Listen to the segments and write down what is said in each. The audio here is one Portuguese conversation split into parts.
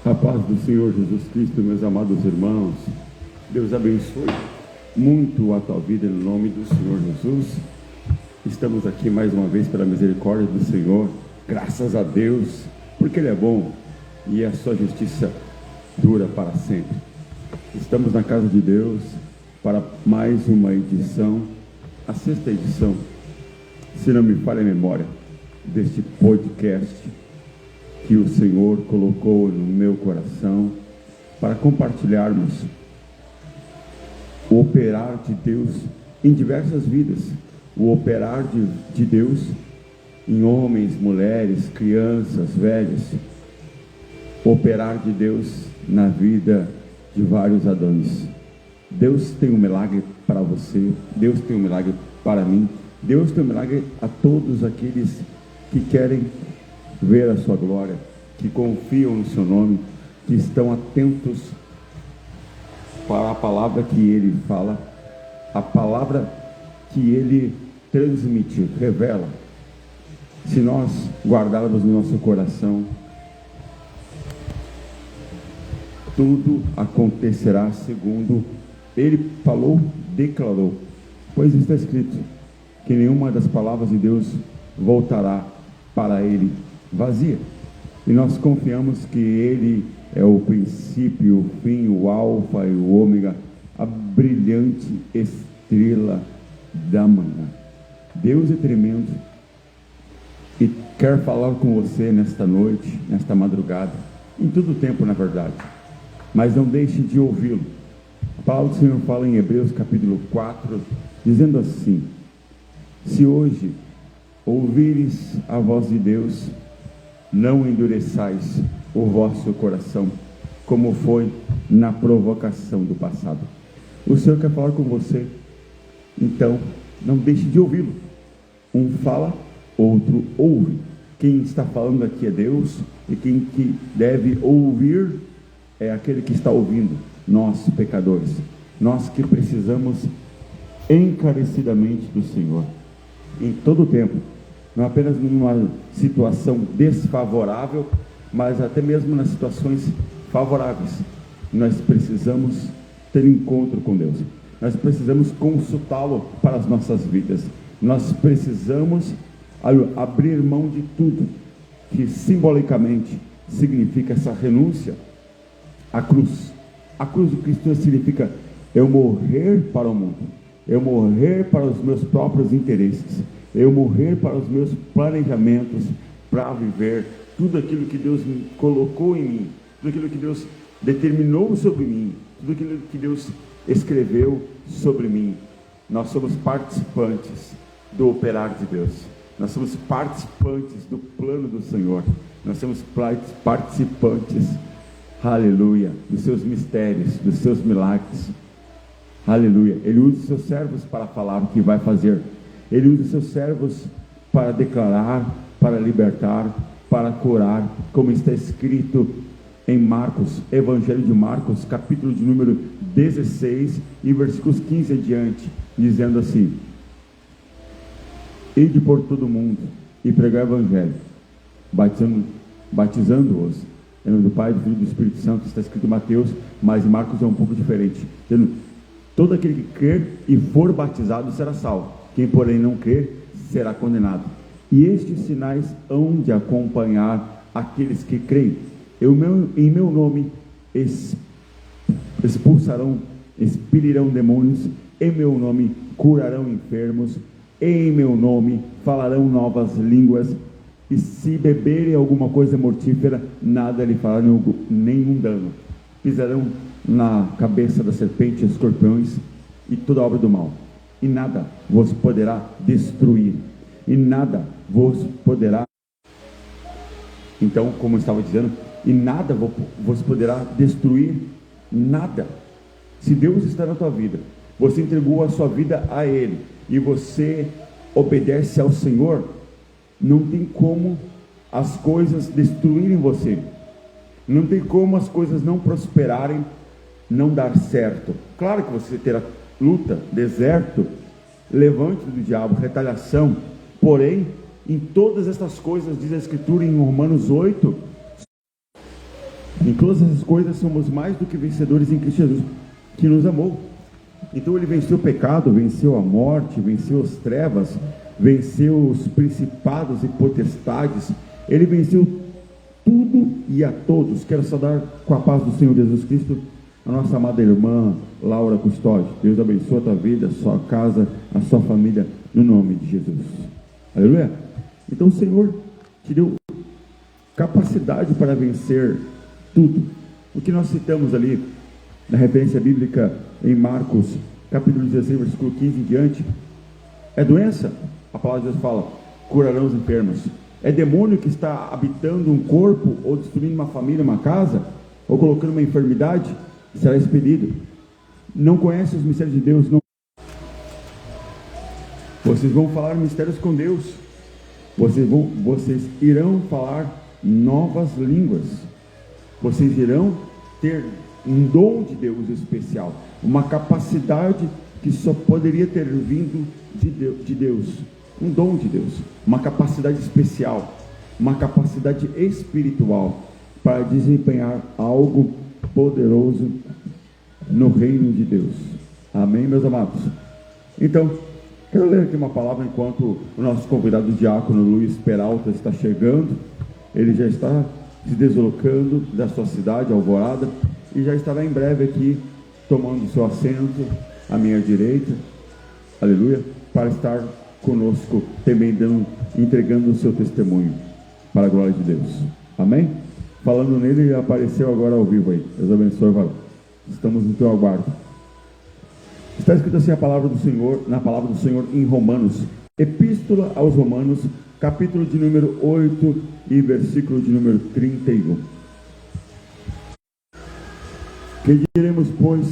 A paz do Senhor Jesus Cristo, meus amados irmãos. Deus abençoe muito a tua vida em nome do Senhor Jesus. Estamos aqui mais uma vez pela misericórdia do Senhor. Graças a Deus, porque Ele é bom e a sua justiça dura para sempre. Estamos na casa de Deus para mais uma edição, a 6ª edição, se não me falha a memória, deste podcast que o Senhor colocou no meu coração para compartilharmos o operar de Deus em diversas vidas, o operar de Deus em homens, mulheres, crianças, velhos, o operar de Deus na vida de vários Adões. Deus tem um milagre para você, Deus tem um milagre para mim, Deus tem um milagre a todos aqueles que querem ver a sua glória, que confiam no seu nome, que estão atentos para a palavra que Ele fala, a palavra que Ele transmite, revela. Se nós guardarmos no nosso coração, tudo acontecerá segundo Ele falou, declarou, pois está escrito que nenhuma das palavras de Deus voltará para Ele vazia, e nós confiamos que Ele é o princípio, o fim, o alfa e o ômega, a brilhante estrela da manhã. Deus é tremendo e quer falar com você nesta noite, nesta madrugada, em todo o tempo, na verdade, mas não deixe de ouvi-lo. A palavra do Senhor fala em Hebreus capítulo 4, dizendo assim: se hoje ouvires a voz de Deus, não endureçais o vosso coração, como foi na provocação do passado. O Senhor quer falar com você, então não deixe de ouvi-lo. Um fala, outro ouve. Quem está falando aqui é Deus, e quem que deve ouvir é aquele que está ouvindo, nós pecadores, nós que precisamos encarecidamente do Senhor, em todo o tempo, não apenas numa situação desfavorável, mas até mesmo nas situações favoráveis. Nós precisamos ter encontro com Deus, nós precisamos consultá-lo para as nossas vidas, nós precisamos abrir mão de tudo que simbolicamente significa essa renúncia à cruz. A cruz do Cristo significa eu morrer para o mundo, eu morrer para os meus próprios interesses, eu morrer para os meus planejamentos, para viver tudo aquilo que Deus colocou em mim, tudo aquilo que Deus determinou sobre mim, tudo aquilo que Deus escreveu sobre mim. Nós somos participantes do operar de Deus, nós somos participantes do plano do Senhor, nós somos participantes, aleluia, dos seus mistérios, dos seus milagres, aleluia. Ele usa os seus servos para falar o que vai fazer, Ele usa os seus servos para declarar, para libertar, para curar, como está escrito em Marcos, Evangelho de Marcos, capítulo de número 16, e versículos 15 adiante, dizendo assim: ide por todo o mundo e pregar o Evangelho, batizando-os em nome do Pai, do Filho e do Espírito Santo. Está escrito em Mateus, mas em Marcos é um pouco diferente, dizendo: todo aquele que crer e for batizado será salvo, quem porém não crer será condenado. E estes sinais hão de acompanhar aqueles que creem. Em meu nome expulsarão, expelirão demônios, em meu nome curarão enfermos, em meu nome falarão novas línguas, e se beberem alguma coisa mortífera, nada lhe fará nenhum dano. Pisarão na cabeça da serpente, escorpiões e toda obra do mal, e nada vos poderá destruir, e nada vos poderá, então, como eu estava dizendo, e nada vos poderá destruir, nada. Se Deus está na tua vida, você entregou a sua vida a Ele, e você obedece ao Senhor, não tem como as coisas destruírem você, não tem como as coisas não prosperarem, não dar certo. Claro que você terá luta, deserto, levante do diabo, retaliação, porém, em todas estas coisas, diz a Escritura em Romanos 8, Em todas essas coisas somos mais do que vencedores em Cristo Jesus, que nos amou. Então ele venceu o pecado, venceu a morte, venceu as trevas, venceu os principados e potestades. Ele venceu tudo e a todos. Quero saudar com a paz do Senhor Jesus Cristo a nossa amada irmã Laura Custódio. Deus abençoe a tua vida, a sua casa, a sua família, no nome de Jesus. Aleluia. Então o Senhor te deu capacidade para vencer tudo. O que nós citamos ali na referência bíblica em Marcos capítulo 16, versículo 15 em diante, é doença. A palavra de Deus fala: curarão os enfermos. É demônio que está habitando um corpo, ou destruindo uma família, uma casa, ou colocando uma enfermidade, será expelido. Não conhece os mistérios de Deus, não. Vocês vão falar mistérios com Deus. Vocês irão falar novas línguas. Vocês irão ter um dom de Deus especial, uma capacidade que só poderia ter vindo de Deus, um dom de Deus, uma capacidade especial, uma capacidade espiritual para desempenhar algo poderoso no reino de Deus. Amém, meus amados? Então, quero ler aqui uma palavra enquanto o nosso convidado diácono Luiz Peralta está chegando. Ele já está se deslocando da sua cidade, Alvorada, e já estará em breve aqui, tomando seu assento à minha direita, aleluia, para estar conosco, também entregando o seu testemunho, para a glória de Deus. Amém? Falando nele, ele apareceu agora ao vivo aí. Deus abençoe, varão. Estamos no teu aguardo. Está escrito assim a palavra do Senhor, na palavra do Senhor em Romanos, Epístola aos Romanos, capítulo de número 8 e versículo de número 31. Que diremos, pois,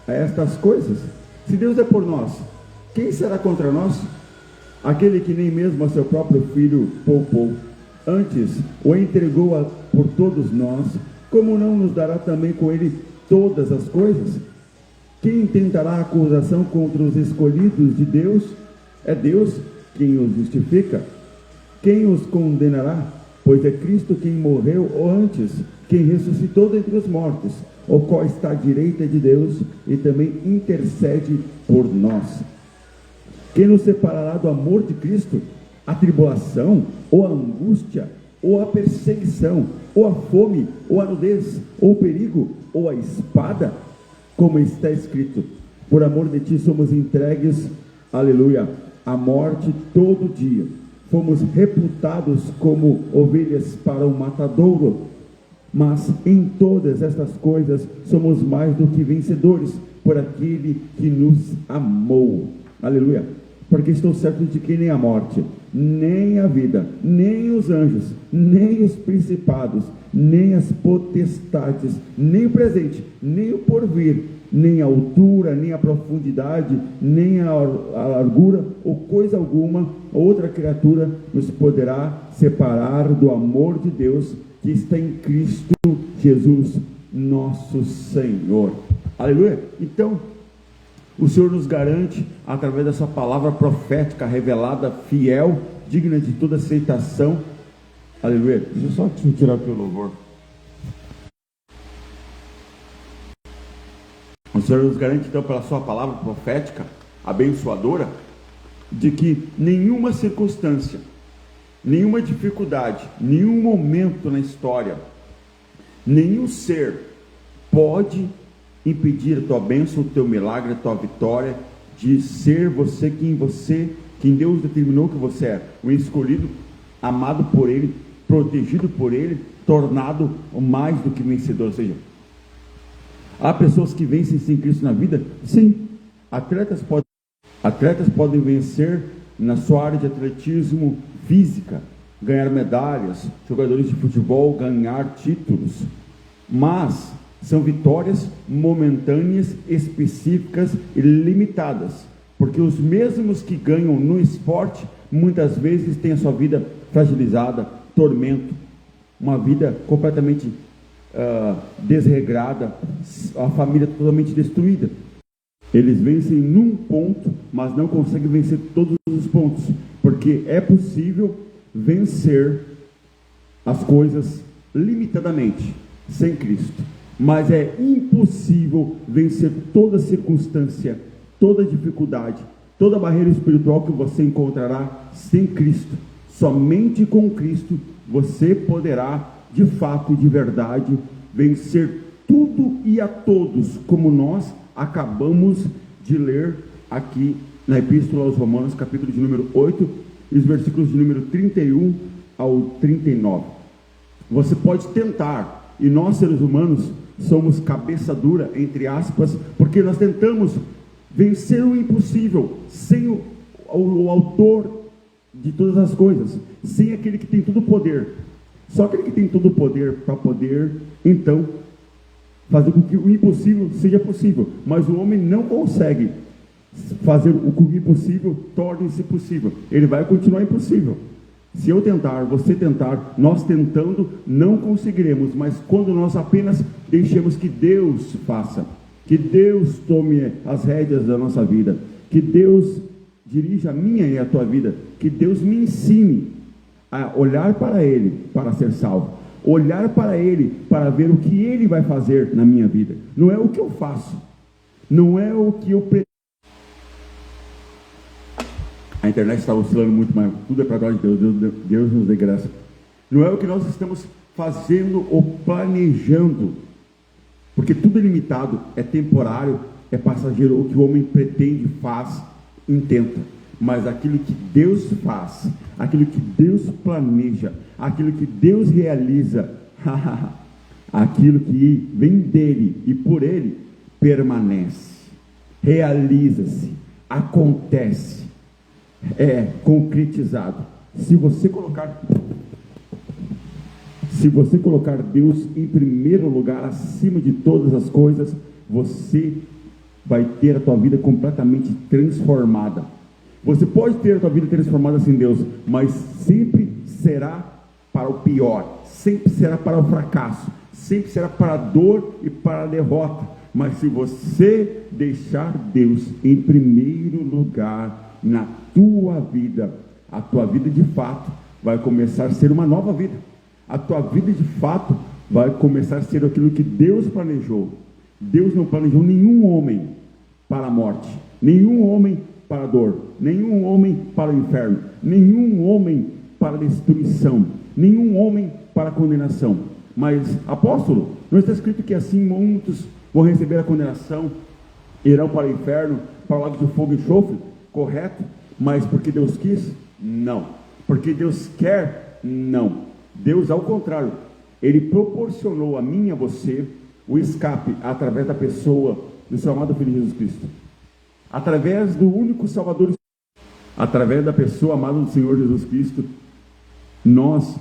a estas coisas? Se Deus é por nós, quem será contra nós? Aquele que nem mesmo a seu próprio filho poupou, antes o entregou por todos nós, como não nos dará também com ele todas as coisas? Quem intentará acusação contra os escolhidos de Deus? É Deus quem os justifica. Quem os condenará? Pois é Cristo quem morreu, ou antes, quem ressuscitou dentre os mortos, o qual está à direita de Deus e também intercede por nós. Quem nos separará do amor de Cristo? A tribulação, ou a angústia, ou a perseguição, ou a fome, ou a nudez, ou o perigo, ou a espada? Como está escrito: por amor de ti somos entregues, aleluia, à morte todo dia. Fomos reputados como ovelhas para o matadouro. Mas em todas estas coisas somos mais do que vencedores por aquele que nos amou. Aleluia. Porque estou certo de que nem a morte, nem a vida, nem os anjos, nem os principados, nem as potestades, nem o presente, nem o porvir, nem a altura, nem a profundidade, nem a largura, ou coisa alguma, outra criatura nos poderá separar do amor de Deus que está em Cristo Jesus, nosso Senhor. Aleluia. Então, o Senhor nos garante, através dessa palavra profética, revelada, fiel, digna de toda aceitação. Aleluia. Deixa eu só tirar aqui o louvor. O Senhor nos garante, então, pela sua palavra profética, abençoadora, de que nenhuma circunstância, nenhuma dificuldade, nenhum momento na história, nenhum ser pode impedir a tua bênção, o teu milagre, a tua vitória, de ser quem Deus determinou que você é, o escolhido, amado por Ele, protegido por Ele, tornado mais do que vencedor. Ou seja, há pessoas que vencem sem Cristo na vida? Sim. Atletas podem vencer na sua área de atletismo física, ganhar medalhas, jogadores de futebol ganhar títulos, mas são vitórias momentâneas, específicas e limitadas, porque os mesmos que ganham no esporte, muitas vezes têm a sua vida fragilizada, tormento, uma vida completamente desregrada, a família totalmente destruída. Eles vencem num ponto, mas não conseguem vencer todos os pontos, porque é possível vencer as coisas limitadamente, sem Cristo. Mas é impossível vencer toda circunstância, toda dificuldade, toda barreira espiritual que você encontrará sem Cristo. Somente com Cristo você poderá, de fato e de verdade, vencer tudo e a todos, como nós acabamos de ler aqui na Epístola aos Romanos, capítulo de número 8, e os versículos de número 31 ao 39. Você pode tentar, e nós seres humanos somos cabeça dura, entre aspas, porque nós tentamos vencer o impossível, sem o autor de todas as coisas, sem aquele que tem todo o poder. Só aquele que tem todo o poder para poder, então, fazer com que o impossível seja possível. Mas o homem não consegue fazer com que o impossível torne-se possível. Ele vai continuar impossível. Se eu tentar, você tentar, nós tentando, não conseguiremos. Mas quando nós apenas deixemos que Deus faça, que Deus tome as rédeas da nossa vida, que Deus dirija a minha e a tua vida, que Deus me ensine a olhar para Ele para ser salvo, olhar para Ele para ver o que Ele vai fazer na minha vida. Não é o que eu faço, não é o que eu pretendo. A internet está oscilando muito, mas tudo é para a glória de Deus. Deus nos dê graça. Não é o que nós estamos fazendo ou planejando, porque tudo é limitado, é temporário, é passageiro. O que o homem pretende, faz, intenta. Mas aquilo que Deus faz, aquilo que Deus planeja, aquilo que Deus realiza, aquilo que vem dele e por ele, permanece, realiza-se, acontece, é concretizado. Se você colocar Deus em primeiro lugar, acima de todas as coisas, você vai ter a tua vida completamente transformada. Você pode ter a tua vida transformada sem Deus, mas sempre será para o pior, sempre será para o fracasso, sempre será para a dor e para a derrota. Mas se você deixar Deus em primeiro lugar na tua vida, a tua vida de fato vai começar a ser uma nova vida. A tua vida de fato vai começar a ser aquilo que Deus planejou. Deus não planejou nenhum homem para a morte, nenhum homem para a dor, nenhum homem para o inferno, nenhum homem para a destruição, nenhum homem para a condenação. Mas, apóstolo, não está escrito que assim muitos vão receber a condenação, irão para o inferno, para o lago de fogo e enxofre? Correto? Mas porque Deus quis? Não. Porque Deus quer? Não. Deus, ao contrário, Ele proporcionou a mim e a você o escape através da pessoa do seu amado Filho Jesus Cristo. Através do único Salvador, através da pessoa amada do Senhor Jesus Cristo, nós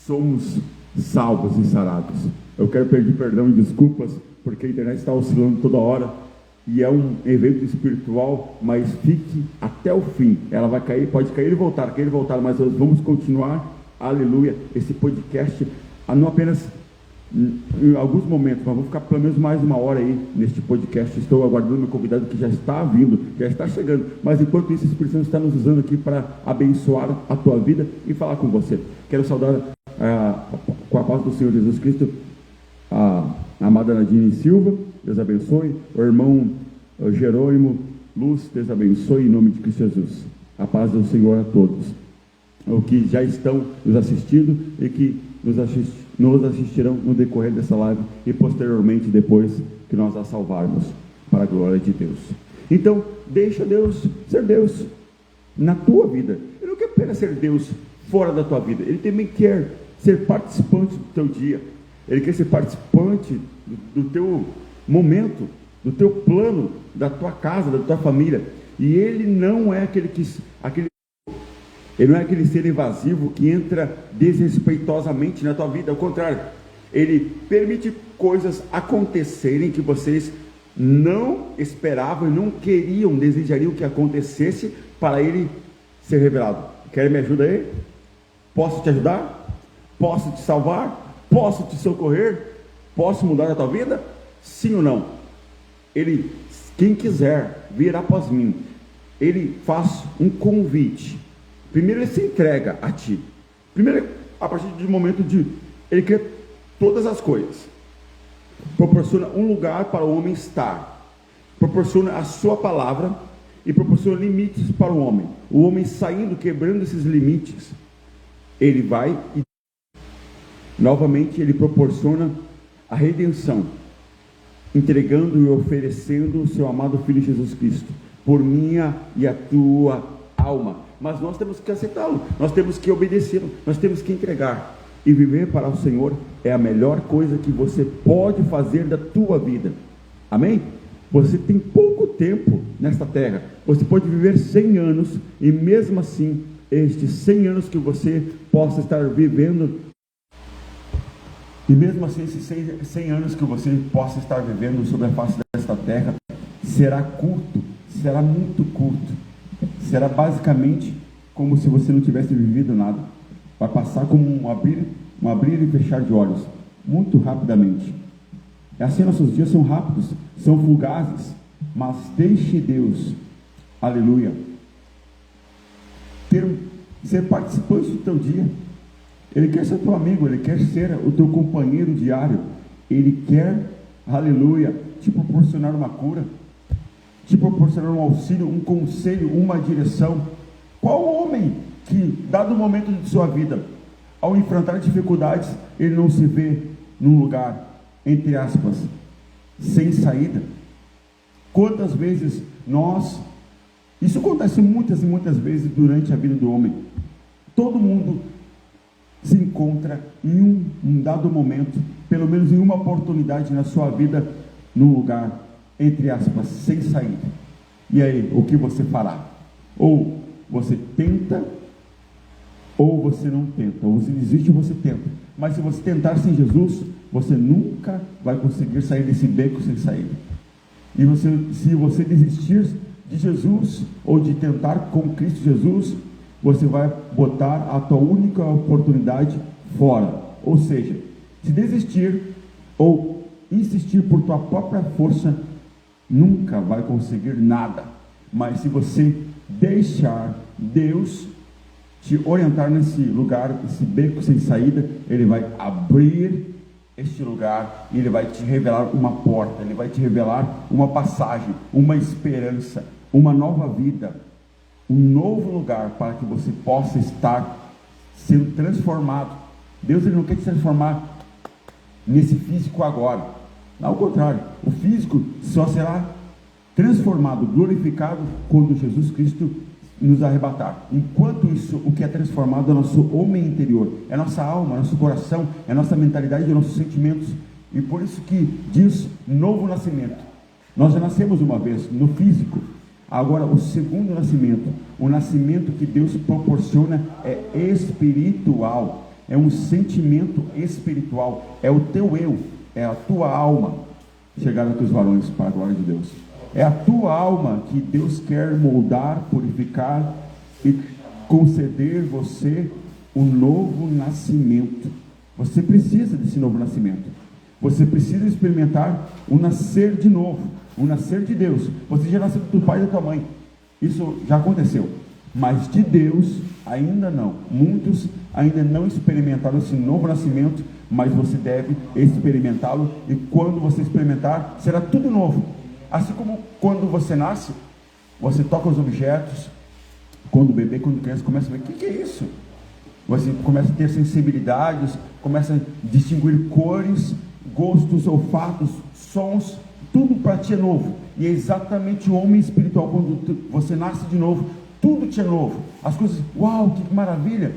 somos salvos e sarados. Eu quero pedir perdão e desculpas, porque a internet está oscilando toda hora, e é um evento espiritual, mas fique até o fim. Ela vai cair, pode cair e voltar, mas nós vamos continuar, aleluia, esse podcast, não apenas em alguns momentos, mas vou ficar pelo menos mais uma hora aí neste podcast. Estou aguardando meu convidado que já está vindo, já está chegando, mas enquanto isso o Espírito Santo está nos usando aqui para abençoar a tua vida e falar com você. Quero saudar com a paz do Senhor Jesus Cristo a amada Nadine Silva, Deus abençoe, o irmão Jerônimo Luz, Deus abençoe em nome de Cristo Jesus. A paz do Senhor a todos, o que já estão nos assistindo e que nos assistirão no decorrer dessa live e posteriormente depois que nós a salvarmos, para a glória de Deus. Então, deixa Deus ser Deus na tua vida. Ele não quer apenas ser Deus fora da tua vida, Ele também quer ser participante do teu dia, Ele quer ser participante do teu momento, do teu plano, da tua casa, da tua família. E Ele não é Ele não é aquele ser invasivo que entra desrespeitosamente na tua vida. Ao contrário, Ele permite coisas acontecerem que vocês não esperavam e não queriam, desejariam que acontecesse para Ele ser revelado. Quer me ajudar aí? Posso te ajudar? Posso te salvar? Posso te socorrer? Posso mudar a tua vida? Sim ou não? Ele, quem quiser vir após mim, Ele faz um convite. Primeiro Ele se entrega a ti. Primeiro, a partir do momento de Ele quer todas as coisas, proporciona um lugar para o homem estar, proporciona a sua palavra e proporciona limites para o homem. O homem saindo, quebrando esses limites, ele vai e novamente ele proporciona a redenção, entregando e oferecendo o seu amado Filho Jesus Cristo, por minha e a tua alma. Mas nós temos que aceitá-lo, nós temos que obedecê-lo, nós temos que entregar. E viver para o Senhor é a melhor coisa que você pode fazer da tua vida. Amém? Você tem pouco tempo nesta terra. Você pode viver 100 anos e mesmo assim, estes 100 anos que você possa estar vivendo, e mesmo assim esses 100 anos que você possa estar vivendo sobre a face desta terra, será curto, será muito curto. Será basicamente como se você não tivesse vivido nada. Vai passar como um abrir e fechar de olhos, muito rapidamente. Assim nossos dias são rápidos, são fugazes, mas deixe Deus, aleluia, ser participante do teu dia. Ele quer ser teu amigo, Ele quer ser o teu companheiro diário, Ele quer, aleluia, te proporcionar uma cura, te proporcionar um auxílio, um conselho, uma direção. Qual homem que, dado o momento de sua vida, ao enfrentar dificuldades, ele não se vê num lugar, entre aspas, sem saída? Quantas vezes isso acontece muitas e muitas vezes durante a vida do homem. Todo mundo se encontra em um dado momento, pelo menos em uma oportunidade na sua vida, num lugar, entre aspas, sem saída. E aí, o que você fará? Ou você tenta, ou você não tenta. Ou você desiste ou você tenta. Mas se você tentar sem Jesus, você nunca vai conseguir sair desse beco sem saída. E se você desistir de Jesus, ou de tentar com Cristo Jesus, você vai botar a tua única oportunidade fora. Ou seja, se desistir ou insistir por tua própria força, nunca vai conseguir nada. Mas se você deixar Deus te orientar nesse lugar, esse beco sem saída, Ele vai abrir este lugar e Ele vai te revelar uma porta, Ele vai te revelar uma passagem, uma esperança, uma nova vida, um novo lugar para que você possa estar sendo transformado. Deus, Ele não quer te transformar nesse físico agora. Ao contrário, o físico só será transformado, glorificado, quando Jesus Cristo nos arrebatar. Enquanto isso, o que é transformado é nosso homem interior, é nossa alma, nosso coração, é nossa mentalidade, é nossos sentimentos. E por isso que diz novo nascimento. Nós já nascemos uma vez no físico. Agora, o segundo nascimento, o nascimento que Deus proporciona, é espiritual. É um sentimento espiritual. É o teu eu, é a tua alma. Chegaram aqui os varões, para a glória de Deus. É a tua alma que Deus quer moldar, purificar e conceder você um novo nascimento. Você precisa desse novo nascimento. Você precisa experimentar o nascer de novo, o nascer de Deus. Você já nasceu do pai e da tua mãe. Isso já aconteceu. Mas de Deus ainda não. Muitos ainda não experimentaram esse novo nascimento, mas você deve experimentá-lo. E quando você experimentar, será tudo novo. Assim como quando você nasce, você toca os objetos, quando o bebê, quando a criança começa a ver, o que é isso? Você começa a ter sensibilidades, começa a distinguir cores, gostos, olfatos, sons, tudo para ti é novo. E é exatamente o homem espiritual, quando você nasce de novo, tudo te é novo. As coisas, uau, que maravilha,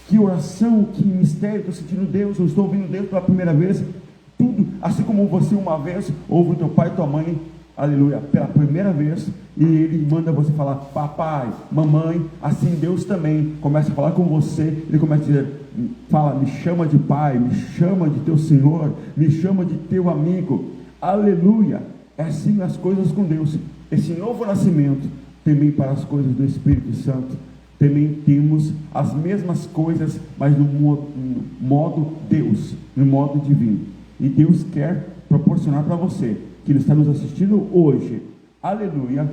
que oração, que mistério, estou sentindo Deus, eu estou ouvindo Deus pela primeira vez. Tudo, assim como você uma vez ouve o teu pai e tua mãe, aleluia, pela primeira vez, e Ele manda você falar, papai, mamãe, assim Deus também começa a falar com você. Ele começa a dizer, fala, me chama de pai, me chama de teu Senhor, me chama de teu amigo, aleluia. É assim as coisas com Deus. Esse novo nascimento, também para as coisas do Espírito Santo, também temos as mesmas coisas, mas no modo Deus, no modo divino. E Deus quer proporcionar para você, que está nos assistindo hoje, aleluia,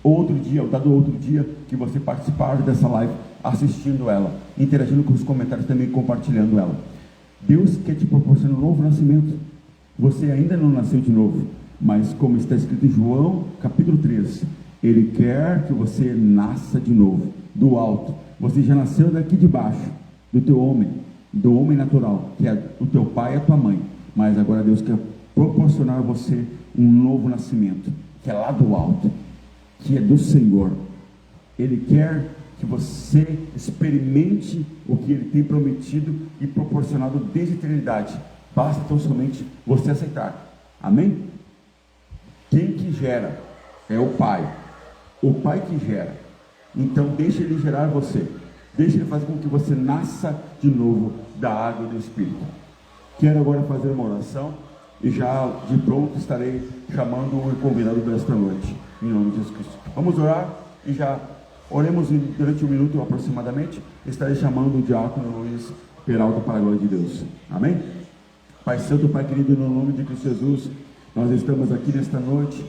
outro dia que você participar dessa live, assistindo ela, interagindo com os comentários, também compartilhando ela. Deus quer te proporcionar um novo nascimento. Você ainda não nasceu de novo, mas como está escrito em João, capítulo 13, Ele quer que você nasça de novo, do alto. Você já nasceu daqui de baixo, do homem natural, que é o teu pai e a tua mãe. Mas agora Deus quer proporcionar a você um novo nascimento, que é lá do alto, que é do Senhor. Ele quer que você experimente o que Ele tem prometido e proporcionado desde a eternidade. Basta tão somente você aceitar. Amém? Quem que gera é o Pai. O Pai que gera. Então deixe Ele gerar você. Deixe Ele fazer com que você nasça de novo da água e do Espírito. Quero agora fazer uma oração e já de pronto estarei chamando o convidado desta noite, em nome de Jesus Cristo. Vamos orar e já oremos durante um minuto aproximadamente. Estarei chamando o diácono Luiz Peralta para a glória de Deus. Amém? Pai Santo, Pai querido, no nome de Cristo Jesus, nós estamos aqui nesta noite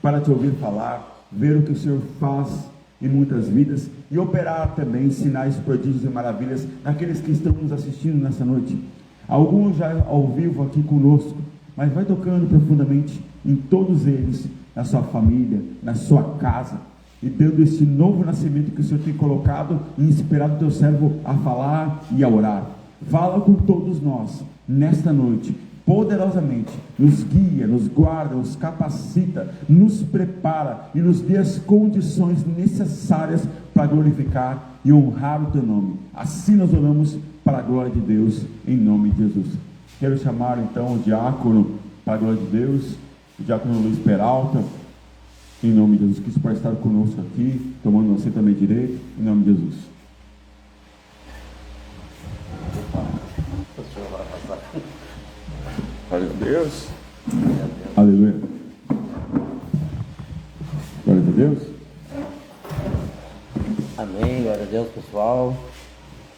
para te ouvir falar, ver o que o Senhor faz em muitas vidas e operar também sinais, prodígios e maravilhas naqueles que estão nos assistindo nessa noite. Alguns já ao vivo aqui conosco, mas vai tocando profundamente em todos eles, na sua família, na sua casa, e dando esse novo nascimento que o Senhor tem colocado e inspirado o teu servo a falar e a orar. Fala com todos nós nesta noite, poderosamente, nos guia, nos guarda, nos capacita, nos prepara e nos dê as condições necessárias para glorificar e honrar o teu nome. Assim nós oramos para a glória de Deus, em nome de Jesus. Quero chamar então o diácono para a glória de Deus, o diácono Luiz Peralta, em nome de Jesus Cristo, para estar conosco aqui, tomando assento também direito, em nome de Jesus. Glória a Deus. Aleluia. Glória a Deus. Amém, glória a Deus, pessoal.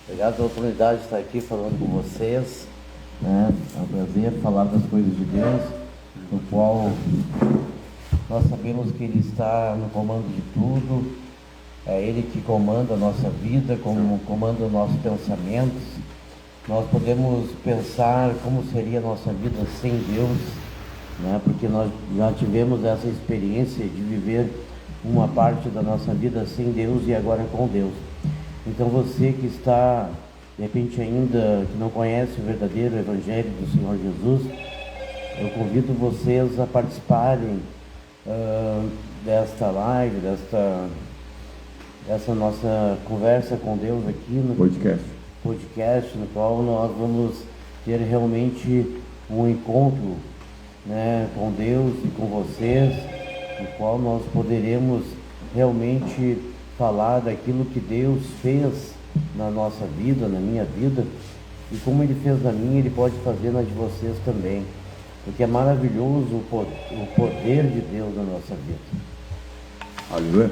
Obrigado pela oportunidade de estar aqui falando com vocês, né? É um prazer falar das coisas de Deus, no qual nós sabemos que Ele está no comando de tudo. É Ele que comanda a nossa vida, como comanda os nossos pensamentos. Nós podemos pensar como seria a nossa vida sem Deus, né? Porque nós já tivemos essa experiência de viver uma parte da nossa vida sem Deus e agora com Deus. Então você que está, de repente ainda, que não conhece o verdadeiro Evangelho do Senhor Jesus, eu convido vocês a participarem desta live, dessa nossa conversa com Deus aqui no podcast, no qual nós vamos ter realmente um encontro, né, com Deus e com vocês, no qual nós poderemos realmente falar daquilo que Deus fez na nossa vida, na minha vida, e como Ele fez na minha, Ele pode fazer na de vocês também, porque é maravilhoso o poder de Deus na nossa vida. Aleluia.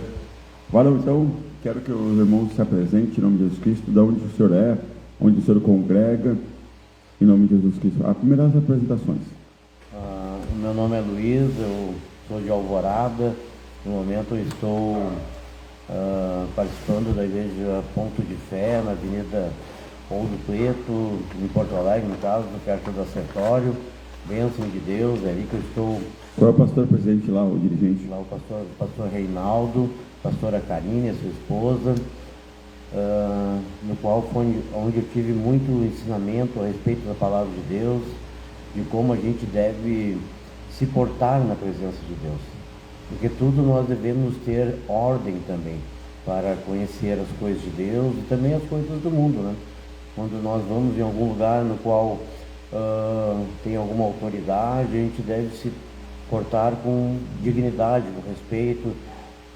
Valeu, então, quero que os irmãos se apresentem em nome de Jesus Cristo, de onde o Senhor é, onde o Senhor congrega, em nome de Jesus Cristo. As primeiras apresentações. O meu nome é Luiz, eu sou de Alvorada. No momento eu estou participando da igreja Ponto de Fé, na Avenida Ouro Preto, em Porto Alegre, no caso, perto do Acertório. Bênção de Deus, é ali que eu estou. Qual é o pastor presente lá, o dirigente? Lá o pastor Reinaldo, pastora Karine, sua esposa, no qual foi onde eu tive muito ensinamento a respeito da palavra de Deus, de como a gente deve se portar na presença de Deus. Porque tudo nós devemos ter ordem também, para conhecer as coisas de Deus e também as coisas do mundo, né? Quando nós vamos em algum lugar no qual tem alguma autoridade, a gente deve se portar com dignidade, com respeito,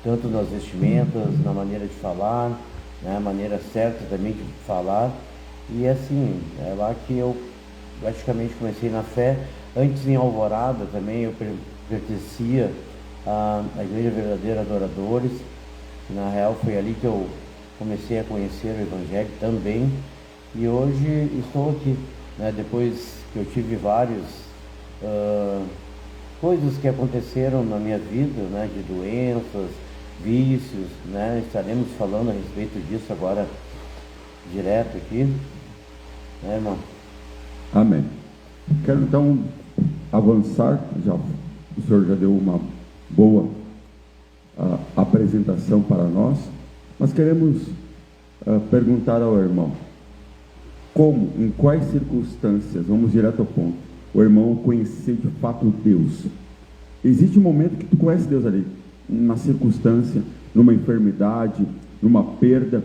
tanto nas vestimentas, na maneira de falar, né, a maneira certa também de falar. E assim, é lá que eu praticamente comecei na fé. Antes, em Alvorada também eu pertencia à Igreja Verdadeira Adoradores. Na real foi ali que eu comecei a conhecer o Evangelho também. E hoje estou aqui, né, depois que eu tive várias coisas que aconteceram na minha vida, né, de doenças, vícios, né? Estaremos falando a respeito disso agora direto aqui, né, irmão? Amém. Quero então avançar, o senhor já deu uma boa apresentação para nós, mas queremos perguntar ao irmão, como, em quais circunstâncias, vamos direto ao ponto, o irmão conhecer de fato Deus? Existe um momento que tu conhece Deus ali, na circunstância, numa enfermidade, numa perda.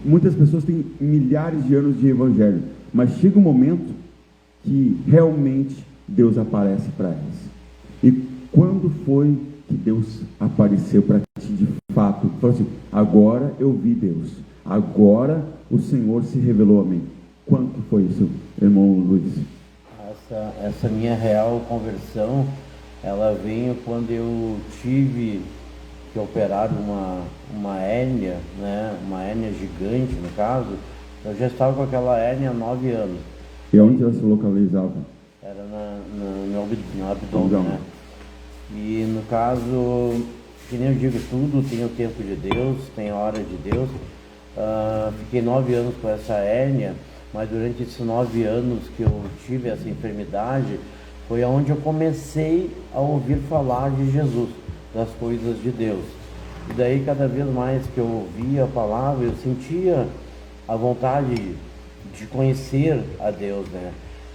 Muitas pessoas têm milhares de anos de evangelho, mas chega um momento que realmente Deus aparece para elas. E quando foi que Deus apareceu para ti de fato? Falou assim, agora eu vi Deus, agora o Senhor se revelou a mim. Quando que foi isso, irmão Luiz? Essa minha real conversão, ela veio quando eu tive que operar uma hérnia, né? Uma hérnia gigante, no caso. Eu já estava com aquela hérnia há 9 anos. E onde ela se localizava? Era no abdômen, né? E no caso, que nem eu digo, tudo tem o tempo de Deus, tem a hora de Deus. Fiquei 9 anos com essa hérnia, mas durante esses 9 anos que eu tive essa enfermidade, foi onde eu comecei a ouvir falar de Jesus, das coisas de Deus. E daí, cada vez mais que eu ouvia a palavra, eu sentia a vontade de conhecer a Deus, né?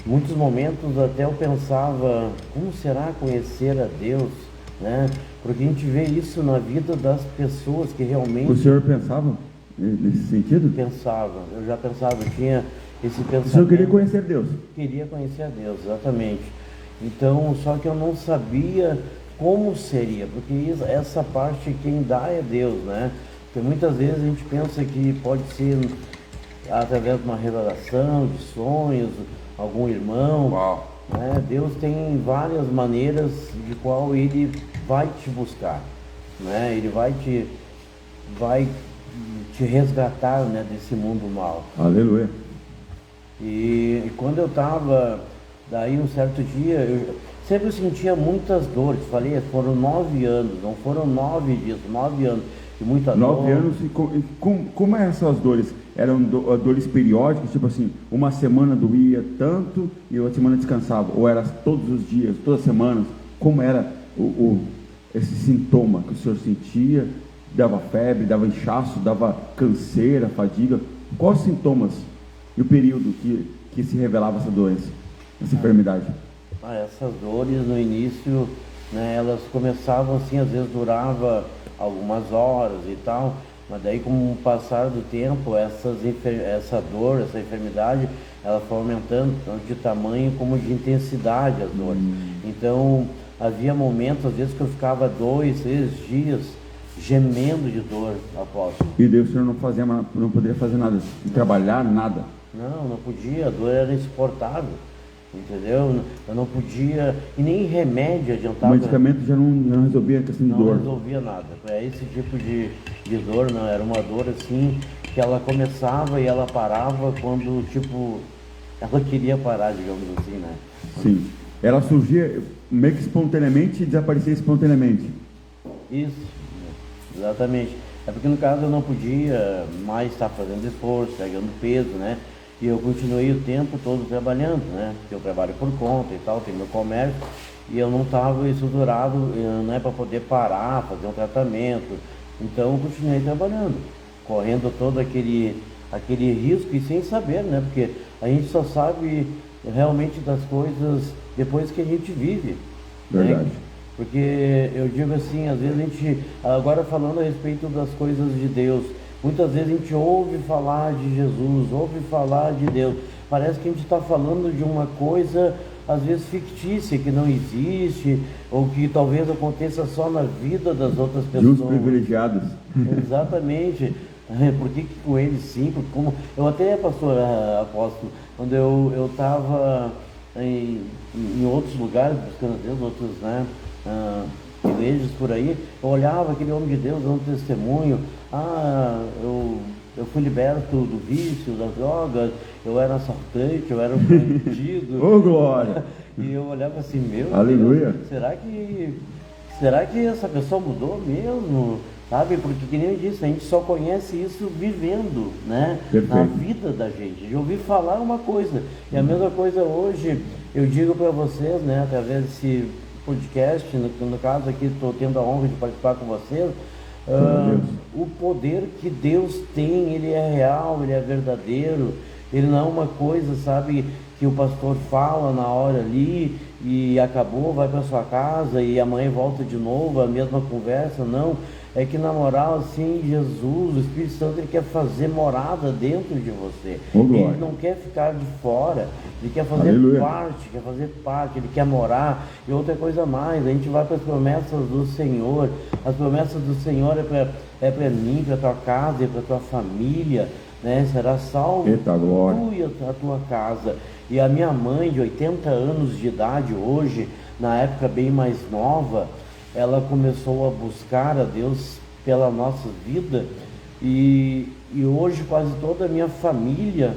Em muitos momentos até eu pensava, como será conhecer a Deus, né? Porque a gente vê isso na vida das pessoas que realmente... O senhor pensava nesse sentido? Pensava, eu já pensava, eu tinha esse pensamento. O senhor queria conhecer Deus? Queria conhecer a Deus, exatamente. Então, só que eu não sabia como seria, porque essa parte quem dá é Deus, né? Porque muitas vezes a gente pensa que pode ser através de uma revelação, de sonhos, algum irmão. Uau. Né? Deus tem várias maneiras de qual Ele vai te buscar, né? Ele vai te resgatar, né, desse mundo mal. Aleluia. E quando eu estava, daí um certo dia, eu sempre sentia muitas dores. Falei, foram 9 anos, não foram 9 dias, 9 anos de muita dor. 9 anos, e como eram essas dores? Eram dores periódicas, tipo assim, uma semana doía tanto e outra semana descansava? Ou era todos os dias, todas as semanas? Como era esse sintoma que o senhor sentia? Dava febre, dava inchaço, dava canseira, fadiga? Quais os sintomas e o período que se revelava essa doença, essa enfermidade? Essas dores no início, né, elas começavam assim, às vezes durava algumas horas e tal, mas daí com o passar do tempo, essa dor, essa enfermidade, ela foi aumentando tanto de tamanho como de intensidade as dores. Então havia momentos, às vezes, que eu ficava 2, 3 dias gemendo de dor, apóstolo. E daí o senhor não poderia fazer nada, trabalhar, nada? Não podia, a dor era insuportável, entendeu? Eu não podia, e nem remédio adiantava. O medicamento já não resolvia a questão de dor? Não resolvia nada. Esse tipo de dor, não, era uma dor assim, que ela começava e ela parava quando, tipo, ela queria parar, digamos assim, né? Sim. Ela surgia meio que espontaneamente e desaparecia espontaneamente? Isso, exatamente. É porque no caso eu não podia mais estar fazendo esforço, pegando peso, né? E eu continuei o tempo todo trabalhando, né? Porque eu trabalho por conta e tal, tenho meu comércio. E eu não estava estruturado, né, para poder parar, fazer um tratamento. Então eu continuei trabalhando, correndo todo aquele risco e sem saber, né? Porque a gente só sabe realmente das coisas depois que a gente vive. Verdade. Né? Porque eu digo assim, às vezes a gente, agora falando a respeito das coisas de Deus, muitas vezes a gente ouve falar de Jesus, ouve falar de Deus, parece que a gente está falando de uma coisa, às vezes fictícia, que não existe, ou que talvez aconteça só na vida das outras pessoas. De uns privilegiados. Exatamente. Por que com eles sim? Como eu até, pastor apóstolo, quando eu estava em outros lugares, buscando Deus, outros, né, igrejas por aí, eu olhava aquele homem de Deus dando testemunho, eu fui liberto do vício, das drogas, eu era assaltante, eu era um bandido. Ô, glória! E eu olhava assim, meu Aleluia. Deus, será que essa pessoa mudou mesmo? sabe? Porque, que nem eu disse, a gente só conhece isso vivendo, né? Perfeito. Na vida da gente. De ouvir falar uma coisa. E a mesma coisa hoje, eu digo para vocês, né? Através desse podcast, no caso aqui, estou tendo a honra de participar com vocês. O poder que Deus tem, ele é real, ele é verdadeiro. Ele não é uma coisa, sabe, que o pastor fala na hora ali e acabou, vai para sua casa e amanhã volta de novo, a mesma conversa. Não, é que na moral, assim, Jesus, o Espírito Santo, ele quer fazer morada dentro de você. Ele não quer ficar de fora, ele quer fazer parte, ele quer morar. E outra coisa mais, a gente vai para as promessas do Senhor. As promessas do Senhor é para mim, para tua casa e para tua família, né? Será salvo tu e a tua casa. E a minha mãe, de 80 anos de idade hoje, na época bem mais nova, ela começou a buscar a Deus pela nossa vida, e hoje quase toda a minha família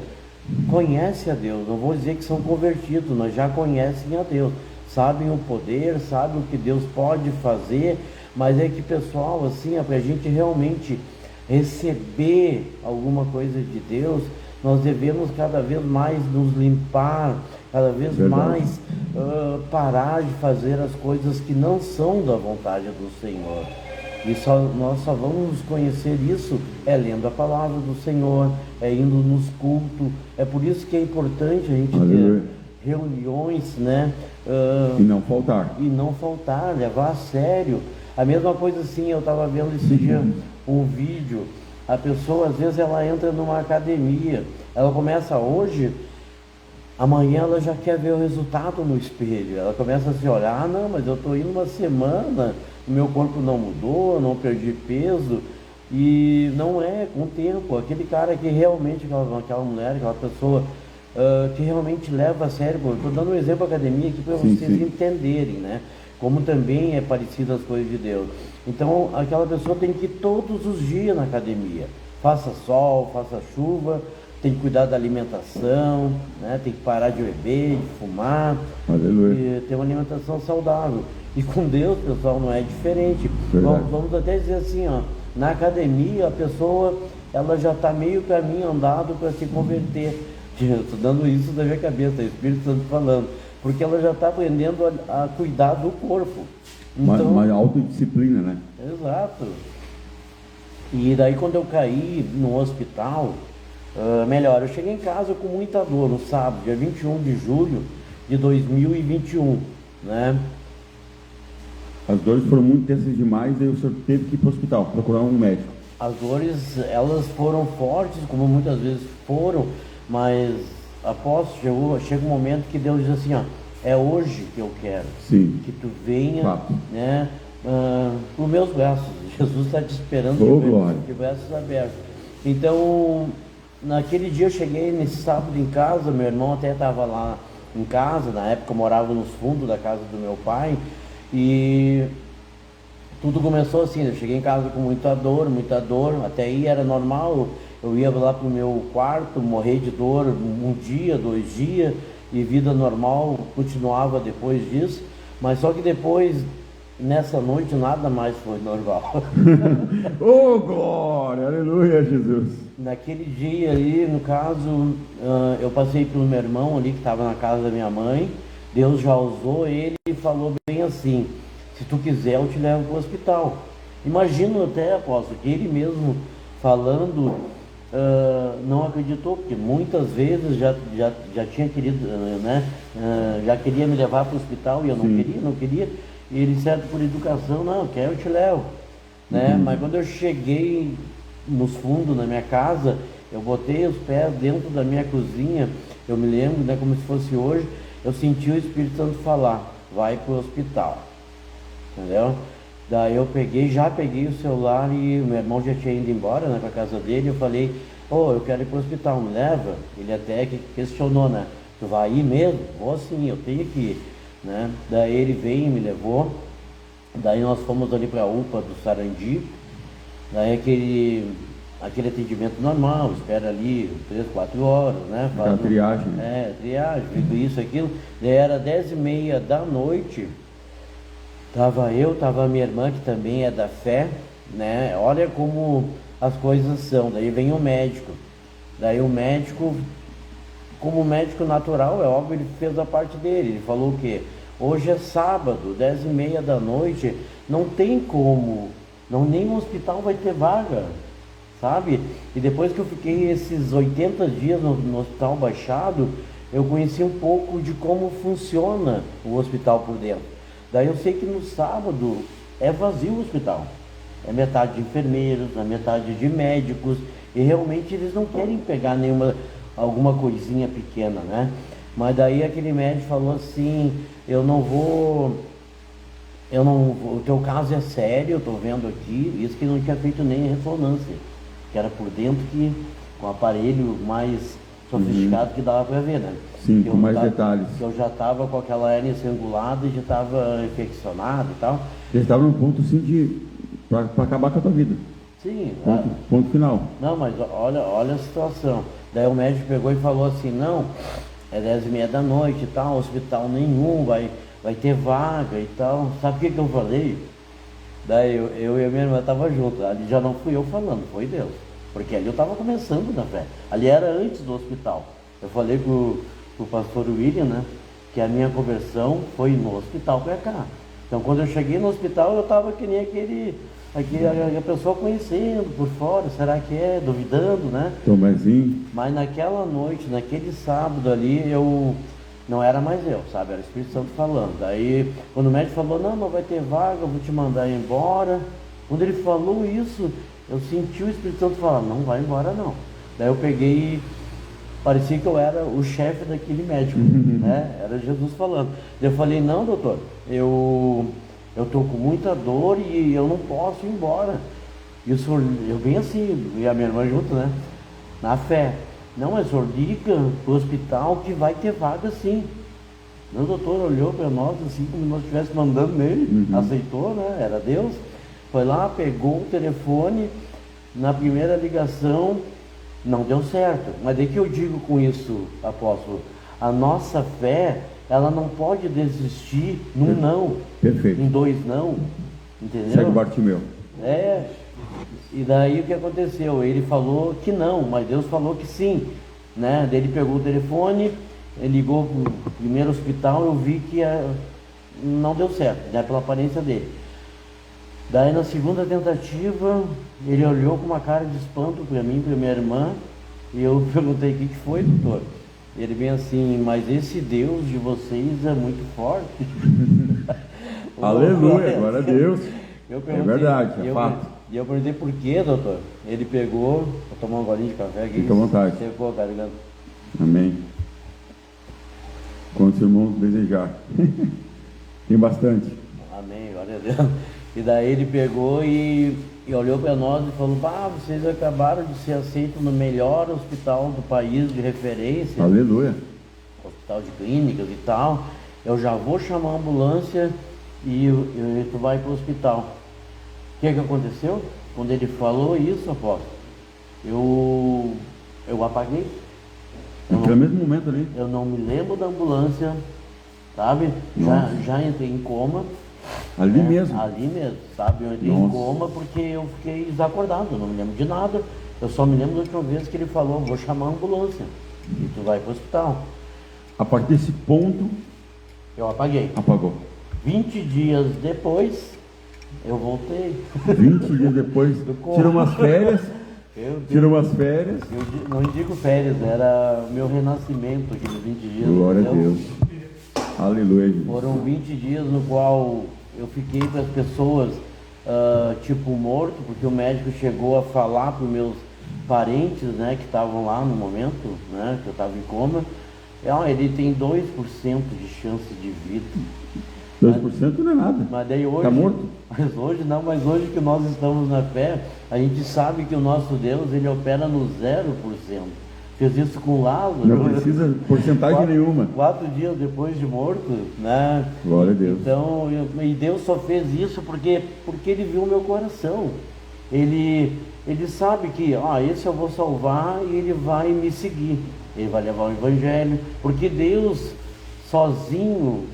conhece a Deus. Não vou dizer que são convertidos, mas já conhecem a Deus, sabem o poder, sabem o que Deus pode fazer. Mas é que, pessoal, assim, para a gente realmente receber alguma coisa de Deus, nós devemos cada vez mais nos limpar, cada vez mais parar de fazer as coisas que não são da vontade do Senhor. E nós só vamos conhecer isso lendo a palavra do Senhor, indo nos cultos. É por isso que é importante a gente ter reuniões, né? E não faltar, levar a sério. A mesma coisa assim, eu estava vendo esse dia um vídeo. A pessoa, às vezes, ela entra numa academia, ela começa hoje, amanhã ela já quer ver o resultado no espelho. Ela começa a se olhar, não, mas eu estou indo uma semana, o meu corpo não mudou, não perdi peso. E não é com o tempo. Aquele cara que realmente, aquela mulher, aquela pessoa que realmente leva a sério. Estou dando um exemplo da academia aqui para vocês entenderem, né? Como também é parecido as coisas de Deus. Então, aquela pessoa tem que ir todos os dias na academia. Faça sol, faça chuva, tem que cuidar da alimentação, né? Tem que parar de beber, de fumar, e ter uma alimentação saudável. E com Deus, pessoal, não é diferente. Vamos até dizer assim, ó, na academia a pessoa, ela já está meio caminho andado para se converter. Estou dando isso da minha cabeça, o Espírito Santo falando. Porque ela já está aprendendo a cuidar do corpo. Então, uma autodisciplina, né? Exato. E daí, quando eu caí no hospital, melhor, eu cheguei em casa com muita dor no sábado, dia 21 de julho de 2021, né? As dores foram muito intensas demais, e o senhor teve que ir para o hospital, procurar um médico. As dores, elas foram fortes, como muitas vezes foram, mas após chega um momento que Deus diz assim, ó, é hoje que eu quero que tu venha, né, para os meus braços. Jesus está te esperando de braços abertos. Então, naquele dia eu cheguei nesse sábado em casa, meu irmão até estava lá em casa, na época eu morava nos fundos da casa do meu pai, e tudo começou assim, eu cheguei em casa com muita dor, até aí era normal. Eu ia lá para o meu quarto, morrer de dor um dia, 2 dias, e vida normal continuava depois disso. Mas só que depois, nessa noite, nada mais foi normal. Oh, glória! Aleluia, Jesus! Naquele dia ali, no caso, eu passei pelo meu irmão ali, que estava na casa da minha mãe. Deus já usou ele e falou bem assim, se tu quiser eu te levo para o hospital. Imagino até, apóstolo, que ele mesmo falando... não acreditou, porque muitas vezes já tinha querido, né? Já queria me levar para o hospital e eu não queria, e ele, certo, por educação, não, quer, eu te levo, né? Mas quando eu cheguei nos fundos na minha casa, eu botei os pés dentro da minha cozinha, eu me lembro, né, como se fosse hoje, eu senti o Espírito Santo falar, vai para o hospital, entendeu? Daí eu já peguei o celular e o meu irmão já tinha ido embora, né, para casa dele. Eu falei, eu quero ir para o hospital, me leva? Ele até questionou, né, tu vai ir mesmo? Vou sim, eu tenho que ir, né? Daí ele veio e me levou, daí nós fomos ali para a UPA do Sarandi, daí aquele atendimento normal, espera ali 3, 4 horas, né? Faz triagem. Triagem, isso, aquilo. Daí era 10h30 da noite. Tava a minha irmã, que também é da fé, né? Olha como as coisas são. Daí vem o médico. Daí o médico, como médico natural, é óbvio, ele fez a parte dele. Ele falou o quê? Hoje é sábado, 10h30 da noite, não tem como, não, nenhum hospital vai ter vaga, sabe? E depois que eu fiquei esses 80 dias no hospital baixado, eu conheci um pouco de como funciona o hospital por dentro. Daí eu sei que no sábado é vazio o hospital. É metade de enfermeiros, a metade de médicos, e realmente eles não querem pegar alguma coisinha pequena, né? Mas daí aquele médico falou assim, o teu caso é sério, eu tô vendo aqui, isso que não tinha feito nem ressonância, que era por dentro, que com o aparelho mais sofisticado que dava para ver, né? Sim, que com mais detalhes. Que eu já estava com aquela hérnia estrangulada e já estava infeccionado e tal. Já estava num ponto assim para acabar com a tua vida. Sim. Ponto final. Não, mas olha a situação. Daí o médico pegou e falou assim, não, é 10h30 da noite e tal, hospital nenhum, vai ter vaga e tal. Sabe o que eu falei? Daí eu e a minha irmã estavam juntos. Ali já não fui eu falando, foi Deus. Porque ali eu estava começando na fé. Ali era antes do hospital. Eu falei pro pastor William, né, que a minha conversão foi no hospital para cá. Então quando eu cheguei no hospital, eu estava que nem a pessoa conhecendo por fora, será que é? Duvidando, né? Tomazinho. Mas naquela noite, naquele sábado ali, não era mais eu, sabe? Era o Espírito Santo falando. Daí, quando o médico falou, não vai ter vaga, eu vou te mandar embora. Quando ele falou isso, eu senti o Espírito Santo falar, não vai embora não. Daí eu peguei, parecia que eu era o chefe daquele médico, né? Era Jesus falando. Daí eu falei, não, doutor, eu estou com muita dor e eu não posso ir embora. E o senhor, eu bem assim, e a minha irmã junto, né? Na fé. Não, mas o senhor liga para o hospital que vai ter vaga sim. O doutor olhou para nós assim, como nós estivéssemos mandando nele, aceitou, né? Era Deus. Foi lá, pegou o telefone, na primeira ligação, não deu certo. Mas de que eu digo com isso, apóstolo? A nossa fé, ela não pode desistir num não. Perfeito. Em 2 não. Entendeu? Segue o Bartimeu. E daí o que aconteceu? Ele falou que não, mas Deus falou que sim, né? Daí ele pegou o telefone, ele ligou para o primeiro hospital, eu vi que não deu certo, né? Pela aparência dele. Daí na segunda tentativa, ele olhou com uma cara de espanto para mim, para minha irmã, e eu perguntei, o que foi, doutor? Ele bem assim, mas esse Deus de vocês é muito forte. Aleluia, glória a Deus. É verdade, é fato. E eu perguntei por quê, doutor? Ele pegou, vou tomar um golinho de café aqui. Fica à vontade. Secou a garganta. Amém. Quantos irmãos desejar. Tem bastante. Amém, glória a Deus. E daí ele pegou e olhou para nós e falou, vocês acabaram de ser aceitos no melhor hospital do país de referência. Aleluia. Hospital de clínicas e tal. Eu já vou chamar a ambulância e tu vai para o hospital. O que aconteceu? Quando ele falou isso, apóstolo, eu apaguei. Naquele mesmo momento ali. Eu não me lembro da ambulância, sabe? Já entrei em coma. Ali mesmo? Ali mesmo, sabe? Eu entrei em coma porque eu fiquei desacordado, eu não me lembro de nada. Eu só me lembro da última vez que ele falou, vou chamar a ambulância e tu vai para o hospital. A partir desse ponto, eu apaguei. Apagou. 20 dias depois, eu voltei. 20 dias depois, tirou umas férias. Tirou umas férias. Eu não digo férias, era o meu renascimento, aqueles 20 dias. Glória a Deus. Aleluia, Jesus. Foram 20 dias no qual eu fiquei para as pessoas, tipo morto, porque o médico chegou a falar para os meus parentes, né, que estavam lá no momento, né, que eu estava em coma, ele tem 2% de chance de vida. 2% não é nada. Mas daí hoje, tá morto? Mas hoje que nós estamos na fé, a gente sabe que o nosso Deus, ele opera no 0%. Fez isso com Lázaro. Não precisa porcentagem nenhuma. 4 dias depois de morto, né? Glória a Deus. Então, e Deus só fez isso porque ele viu o meu coração. Ele sabe que, esse eu vou salvar e ele vai me seguir. Ele vai levar o evangelho, porque Deus sozinho,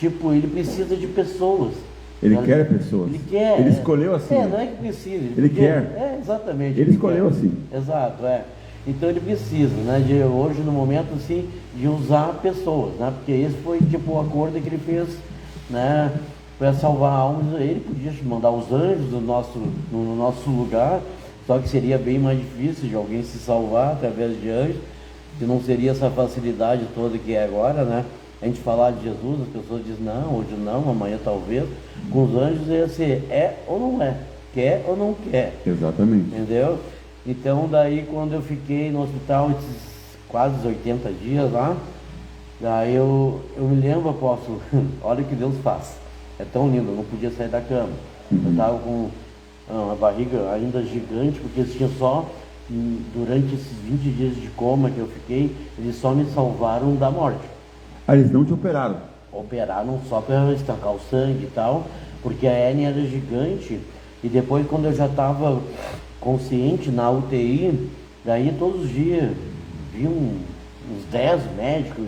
ele precisa de pessoas. Ele quer pessoas. Ele quer. Ele escolheu assim. Não é que precisa. Ele podia, quer. Exatamente. Ele escolheu quer. assim. Exato, Então ele precisa, né, hoje no momento assim, de usar pessoas, né, porque esse foi tipo o acordo que ele fez, né, para salvar almas. Ele podia mandar os anjos no nosso lugar, só que seria bem mais difícil de alguém se salvar através de anjos, que não seria essa facilidade toda que é agora, né? A gente falar de Jesus, as pessoas dizem não, hoje não, amanhã talvez. Com os anjos ia ser ou não é, quer ou não quer. Exatamente. Entendeu? Então daí quando eu fiquei no hospital esses quase 80 dias lá, daí eu me lembro, apóstolo, olha o que Deus faz. É tão lindo, eu não podia sair da cama. Eu estava com a barriga ainda gigante, porque eles tinham só, durante esses 20 dias de coma que eu fiquei, eles só me salvaram da morte. Eles não te operaram? Operaram só para estancar o sangue e tal, porque a hérnia era gigante. E depois, quando eu já estava consciente na UTI, daí todos os dias vinham uns 10 médicos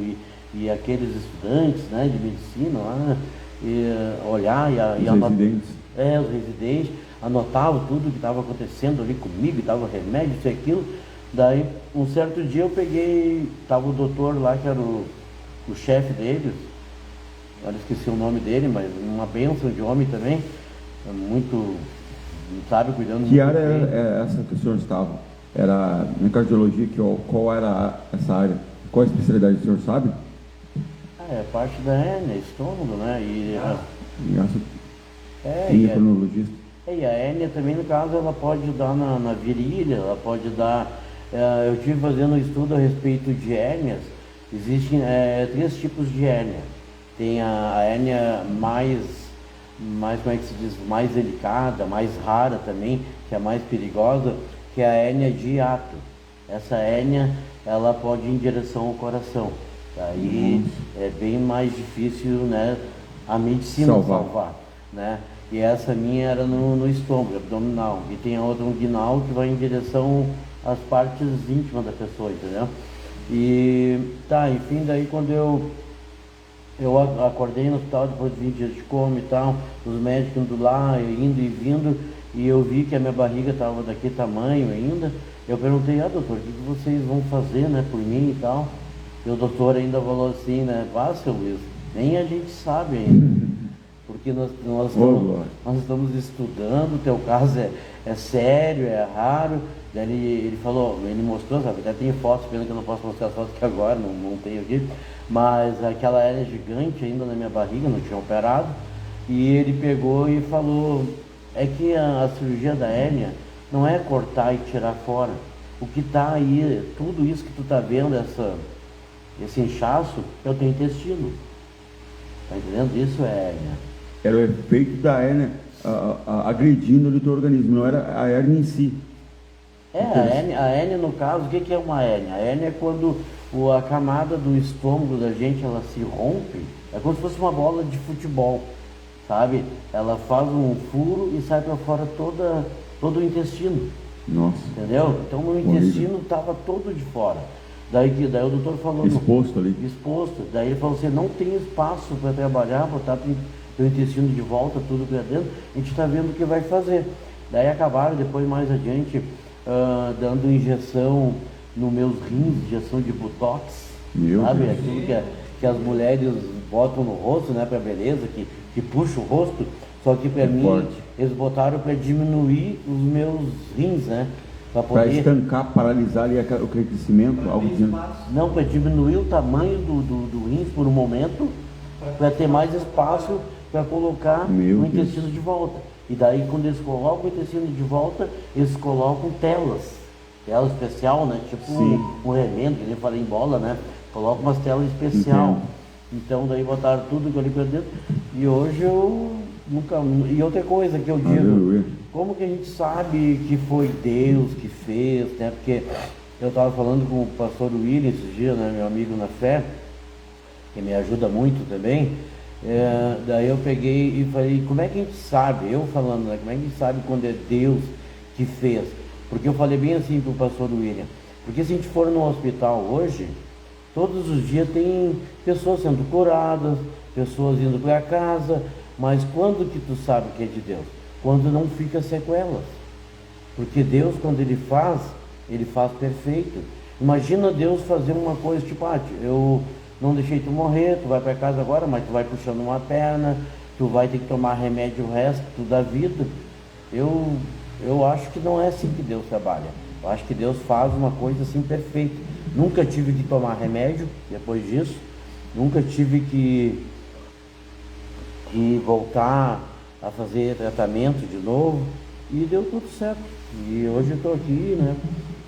e aqueles estudantes, né, de medicina lá, olhar e anotar. Os residentes anotavam tudo que estava acontecendo ali comigo, dava remédio, isso e aquilo. Daí, um certo dia eu peguei, estava o doutor lá, que era o chefe deles, eu esqueci o nome dele, mas uma bênção de homem também, muito, sabe, cuidando. Que área era essa que o senhor estava? Era na cardiologia, qual era essa área? Qual a especialidade, o senhor sabe? Parte da hérnia, estômago, né? Endocrinologista. E a hérnia também, no caso, ela pode dar na virilha, ela pode dar. Eu estive fazendo um estudo a respeito de hérnias. Existem 3 tipos de hérnia. Tem a hérnia mais, como é que se diz, mais delicada, mais rara também, que é a mais perigosa, que é a hérnia de hiato. Essa hérnia, ela pode ir em direção ao coração. Aí é bem mais difícil, né, a medicina salvar, né? E essa minha era no estômago, abdominal. E tem a outra inguinal que vai em direção às partes íntimas da pessoa, entendeu? E enfim, daí quando eu acordei no hospital depois de 20 dias de coma e tal, os médicos indo lá, indo e vindo, e eu vi que a minha barriga estava daquele tamanho ainda. Eu perguntei, doutor, o que vocês vão fazer, né, por mim e tal? E o doutor ainda falou assim, né, seu Luiz, nem a gente sabe ainda, porque nós estamos estudando, o teu caso é sério, é raro. Daí ele falou, ele mostrou, sabe, até tem fotos, pena que eu não posso mostrar as fotos aqui agora, não tenho aqui, mas aquela hérnia gigante ainda na minha barriga, não tinha operado, e ele pegou e falou, é que a cirurgia da hérnia não é cortar e tirar fora, o que está aí, tudo isso que tu está vendo, esse inchaço, é o teu intestino, tá entendendo? Isso é hérnia. Era o efeito da hérnia agredindo o teu organismo, não era a hérnia em si. A hérnia no caso, o que é uma hérnia? A hérnia é quando a camada do estômago da gente, ela se rompe, é como se fosse uma bola de futebol, sabe? Ela faz um furo e sai para fora todo o intestino. Nossa. Entendeu? Então o intestino estava todo de fora. Daí o doutor falou... Exposto ali. Exposto. Daí ele falou, você não tem espaço para trabalhar, botar teu intestino de volta, tudo para dentro, a gente está vendo o que vai fazer. Daí acabaram depois mais adiante dando injeção nos meus rins, injeção de botox, sabe? Aquilo que as mulheres botam no rosto, né, para beleza, que puxa o rosto, só que para mim forte. Eles botaram para diminuir os meus rins, né? Para estancar, paralisar ali o crescimento, algo de... Não, para diminuir o tamanho do rins por um momento, para ter mais espaço para colocar o intestino de volta. E daí quando eles colocam o intestino de volta, eles colocam tela especial, né? Tipo um remendo, que nem falei em bola, né? Colocam umas telas especial. Então daí botaram tudo ali para dentro. E hoje eu nunca... E outra coisa que eu digo, como que a gente sabe que foi Deus que fez, né? Porque eu estava falando com o pastor William esses dias, né? Meu amigo na fé, que me ajuda muito também. Daí eu peguei e falei, como é que a gente sabe, eu falando, né, como é que a gente sabe quando é Deus que fez? Porque eu falei bem assim para o pastor William, porque se a gente for no hospital hoje, todos os dias tem pessoas sendo curadas, pessoas indo para casa, mas quando que tu sabe que é de Deus? Quando não fica sequelas. Porque Deus, quando Ele faz perfeito. Imagina Deus fazer uma coisa tipo, eu não deixei tu morrer, tu vai para casa agora, mas tu vai puxando uma perna, tu vai ter que tomar remédio o resto da vida. Eu acho que não é assim que Deus trabalha. Eu acho que Deus faz uma coisa assim perfeita. Nunca tive que tomar remédio depois disso, nunca tive que voltar a fazer tratamento de novo, e deu tudo certo. E hoje eu estou aqui, né,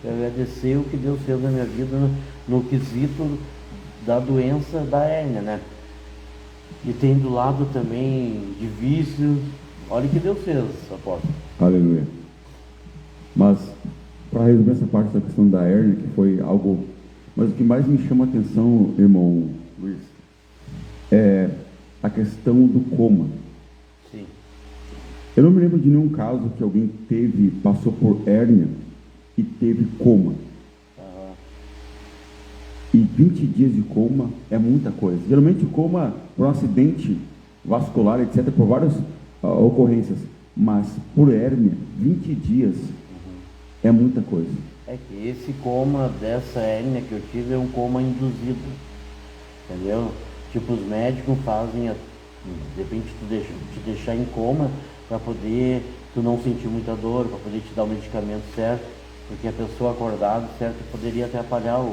para agradecer o que Deus fez na minha vida no quesito da doença da hérnia, né? E tem do lado também de vícios. Olha o que Deus fez, apóstolo. Aleluia. Mas, para resumir essa parte da questão da hérnia, que foi algo... Mas o que mais me chama a atenção, irmão Luiz, é a questão do coma. Sim. Eu não me lembro de nenhum caso que alguém passou por hérnia e teve coma. E 20 dias de coma é muita coisa. Geralmente o coma por um acidente vascular, etc., por várias ocorrências. Mas por hérnia, 20 dias é muita coisa. É que esse coma dessa hérnia que eu tive é um coma induzido. Entendeu? Tipo, os médicos fazem, de repente, te deixar em coma para poder tu não sentir muita dor, para poder te dar o medicamento certo, porque a pessoa acordada, certo, poderia atrapalhar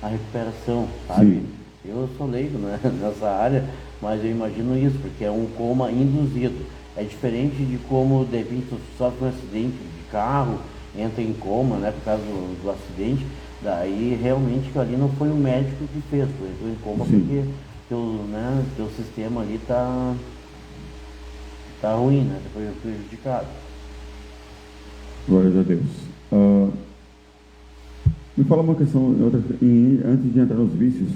a recuperação, sabe? Sim. Eu sou leigo, né, nessa área, mas eu imagino isso, porque é um coma induzido. É diferente de como, de repente, tu sofre um acidente de carro, entra em coma, né, por causa do acidente, daí realmente que ali não foi o médico que fez, tu entrou em coma. Sim. Porque teu sistema ali tá ruim, né, foi prejudicado. Glória a Deus. Me fala uma questão, antes de entrar nos vícios,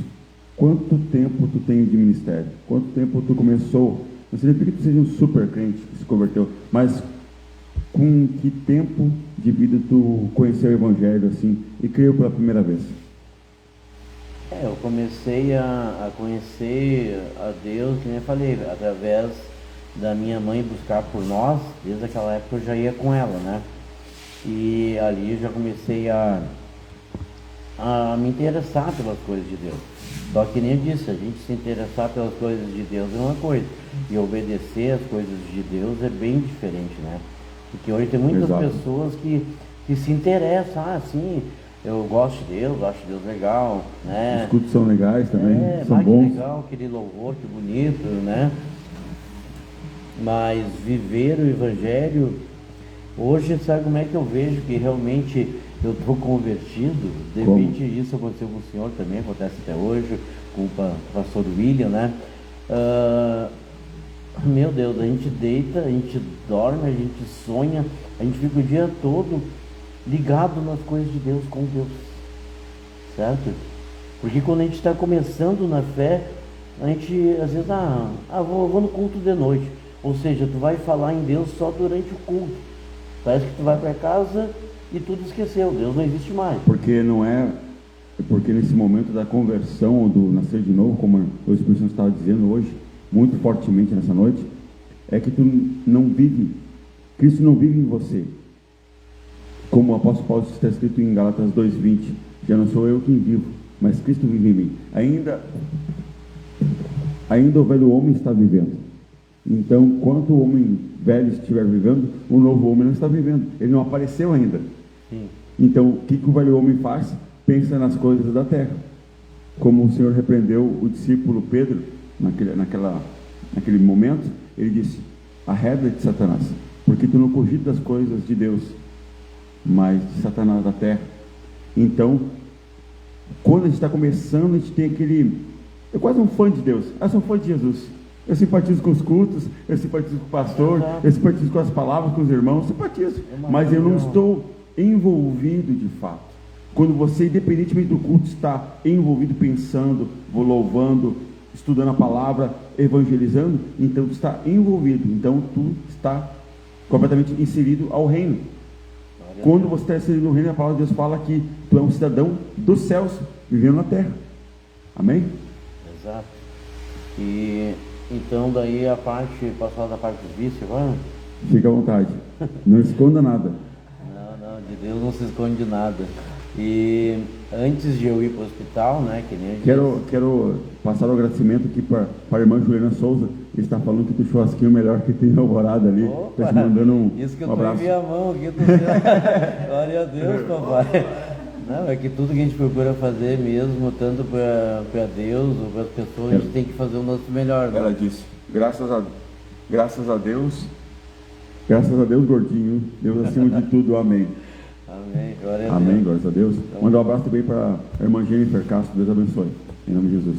quanto tempo tu tem de ministério? Quanto tempo tu começou? Não significa que tu seja um super crente que se converteu, mas com que tempo de vida tu conheceu o Evangelho assim e creu pela primeira vez? Eu comecei a conhecer a Deus, que nem eu falei, através da minha mãe buscar por nós. Desde aquela época eu já ia com ela, né? E ali eu já comecei a me interessar pelas coisas de Deus. Só que nem eu disse, a gente se interessar pelas coisas de Deus é uma coisa, e obedecer as coisas de Deus é bem diferente, né? Porque hoje tem muitas pessoas que se interessam, sim, eu gosto de Deus, acho Deus legal, né? Os cultos são legais também, são bons. Que legal, aquele louvor, que bonito, né? Mas viver o Evangelho, hoje, sabe como é que eu vejo que realmente eu estou convertido? De repente isso aconteceu com o senhor também, acontece até hoje, com o pastor William, né? Meu Deus, a gente deita, a gente dorme, a gente sonha, a gente fica o dia todo ligado nas coisas de Deus, com Deus, certo? Porque quando a gente está começando na fé, a gente às vezes, vou no culto de noite, ou seja, tu vai falar em Deus só durante o culto, parece que tu vai para casa e tudo esqueceu, Deus não existe mais. Porque nesse momento da conversão, do nascer de novo, como o Espírito Santo estava dizendo hoje, muito fortemente nessa noite, é que tu não vive, Cristo não vive em você. Como o apóstolo Paulo está escrito em Gálatas 2:20, já não sou eu quem vivo, mas Cristo vive em mim. Ainda o velho homem está vivendo. Então, enquanto o homem velho estiver vivendo, o novo homem não está vivendo. Ele não apareceu ainda. Sim. Então, o que o velho homem faz? Pensa nas coisas da terra. Como o Senhor repreendeu o discípulo Pedro, naquele momento, ele disse: arreda de Satanás, porque tu não cogitas das coisas de Deus, mas de Satanás da terra. Então, quando a gente está começando, a gente tem eu quase um fã de Deus, eu sou fã de Jesus. Eu simpatizo com os cultos, eu simpatizo com o pastor, eu simpatizo com as palavras, com os irmãos, simpatizo, mas eu não estou envolvido de fato. Quando você, independentemente do culto, está envolvido pensando, louvando, estudando a palavra, evangelizando, então tu está envolvido, então tu está completamente inserido ao reino. Quando você está inserido no reino, a palavra de Deus fala que tu é um cidadão dos céus, vivendo na terra. Amém? Exato. E Então daí a parte, posso falar da parte do vício agora? Fica à vontade. Não esconda nada. Não, de Deus não se esconde nada. E antes de eu ir para o hospital, né, que nem Quero passar o agradecimento aqui para a irmã Juliana Souza, que está falando que o churrasquinho é o melhor que tem na Alvorada ali. Está te mandando isso que eu um abraço. Tô a mão aqui, glória a Deus, papai. Não, é que tudo que a gente procura fazer mesmo, tanto para Deus ou para as pessoas, a gente tem que fazer o nosso melhor. Né? Ela disse, graças a Deus, gordinho, Deus acima de tudo, amém. Amém, glória a Deus. Amém, glórias a Deus. Então, manda um abraço também para a irmã Jennifer Castro, Deus abençoe, em nome de Jesus.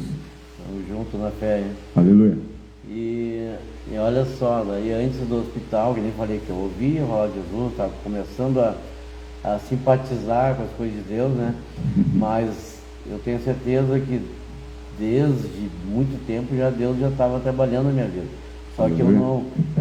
Estamos juntos na fé, hein? Aleluia. E olha só, daí antes do hospital, que nem falei que eu ouvia falar de Jesus, estava começando a simpatizar com as coisas de Deus, né? Mas eu tenho certeza que desde muito tempo Deus já estava trabalhando na minha vida. Só que eu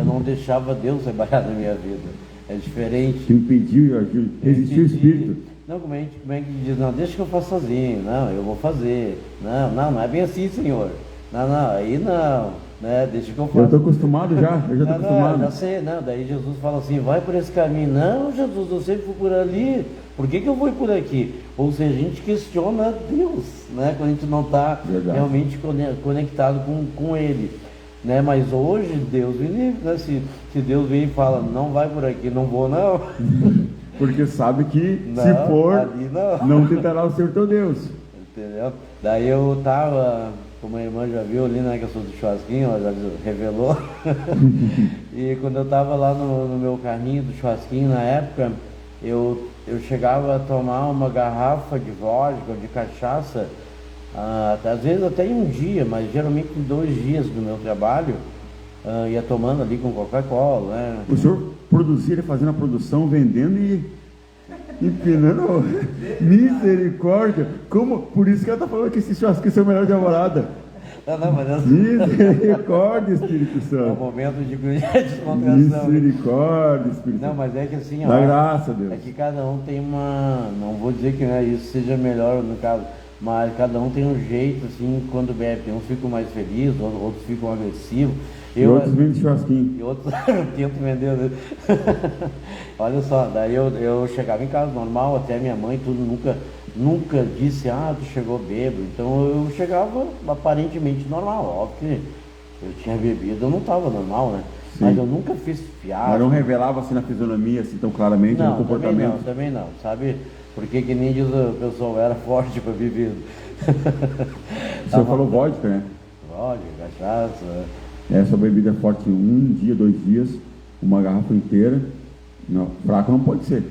não deixava Deus trabalhar na minha vida. É diferente. Te impediu, resistiu o Espírito. Não, como é que diz? Não, deixa que eu faço sozinho. Não, eu vou fazer. Não é bem assim, Senhor. Não, aí não. Né? Deixa que eu faço. Eu estou acostumado já, eu já estou acostumado. Já sei, não. Daí Jesus fala assim, vai por esse caminho. Não, Jesus, eu sempre fui por ali. Por que eu vou por aqui? Ou seja, a gente questiona Deus, né? Quando a gente não está realmente conectado com Ele. Né? Mas hoje Deus me livre, né? Se Deus vem e fala, não vai por aqui, não vou não. Porque sabe que não, se for, não tentará o Senhor teu Deus. Entendeu? Daí eu tava, como a irmã já viu ali, né, que eu sou do churrasquinho, ela já revelou. E quando eu tava lá no meu carrinho do churrasquinho na época, eu chegava a tomar uma garrafa de vodka ou de cachaça, às vezes até em um dia, mas geralmente em 2 dias do meu trabalho, ia tomando ali com Coca-Cola, né? O senhor produzia, fazendo a produção, vendendo e empinando. Misericórdia! Como? Por isso que ela está falando que esse churrasquinho é o melhor de Alvorada. Não, mas essa... Misericórdia, Espírito Santo. É um momento de descontração. Misericórdia, Espírito Santo. Não, mas é que assim, dá graça a Deus. É que cada um tem uma... Não vou dizer que isso seja melhor no caso, mas cada um tem um jeito, assim, quando bebe. Uns ficam mais felizes, outros ficam agressivos. E outros vendem churrasquinho. E outros tento vender, né? Olha só, daí eu chegava em casa normal, até minha mãe tudo nunca disse, tu chegou bêbado. Então eu chegava aparentemente normal. Óbvio que eu tinha bebido, eu não estava normal, né? Sim. Mas eu nunca fiz fiasco. Mas não revelava assim na fisionomia, assim tão claramente, no comportamento? Também não, sabe? Porque que nem diz o pessoal, eu era forte para bebido. O senhor falou vodka, né? Vodka, cachaça. Essa bebida é forte em 1 dia, 2 dias, uma garrafa inteira. Não, fraco não pode ser.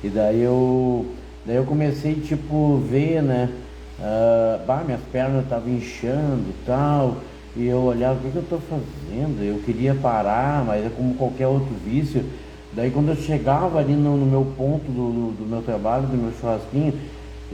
E daí eu comecei, tipo, ver, né? Minhas pernas estavam inchando e tal. E eu olhava, o que eu estou fazendo? Eu queria parar, mas é como qualquer outro vício. Daí quando eu chegava ali no meu ponto do meu trabalho, do meu churrasquinho,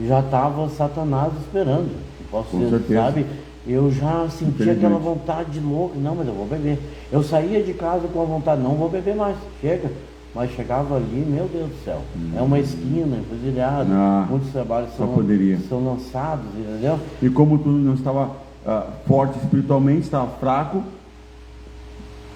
já estava Satanás esperando. Posso dizer, sabe? Eu já sentia aquela vontade louca, não, mas eu vou beber. Eu saía de casa com a vontade, não vou beber mais, chega. Mas chegava ali, meu Deus do céu, é uma esquina, encruzilhada, muitos trabalhos são lançados, entendeu? E como tu não estava forte espiritualmente, estava fraco,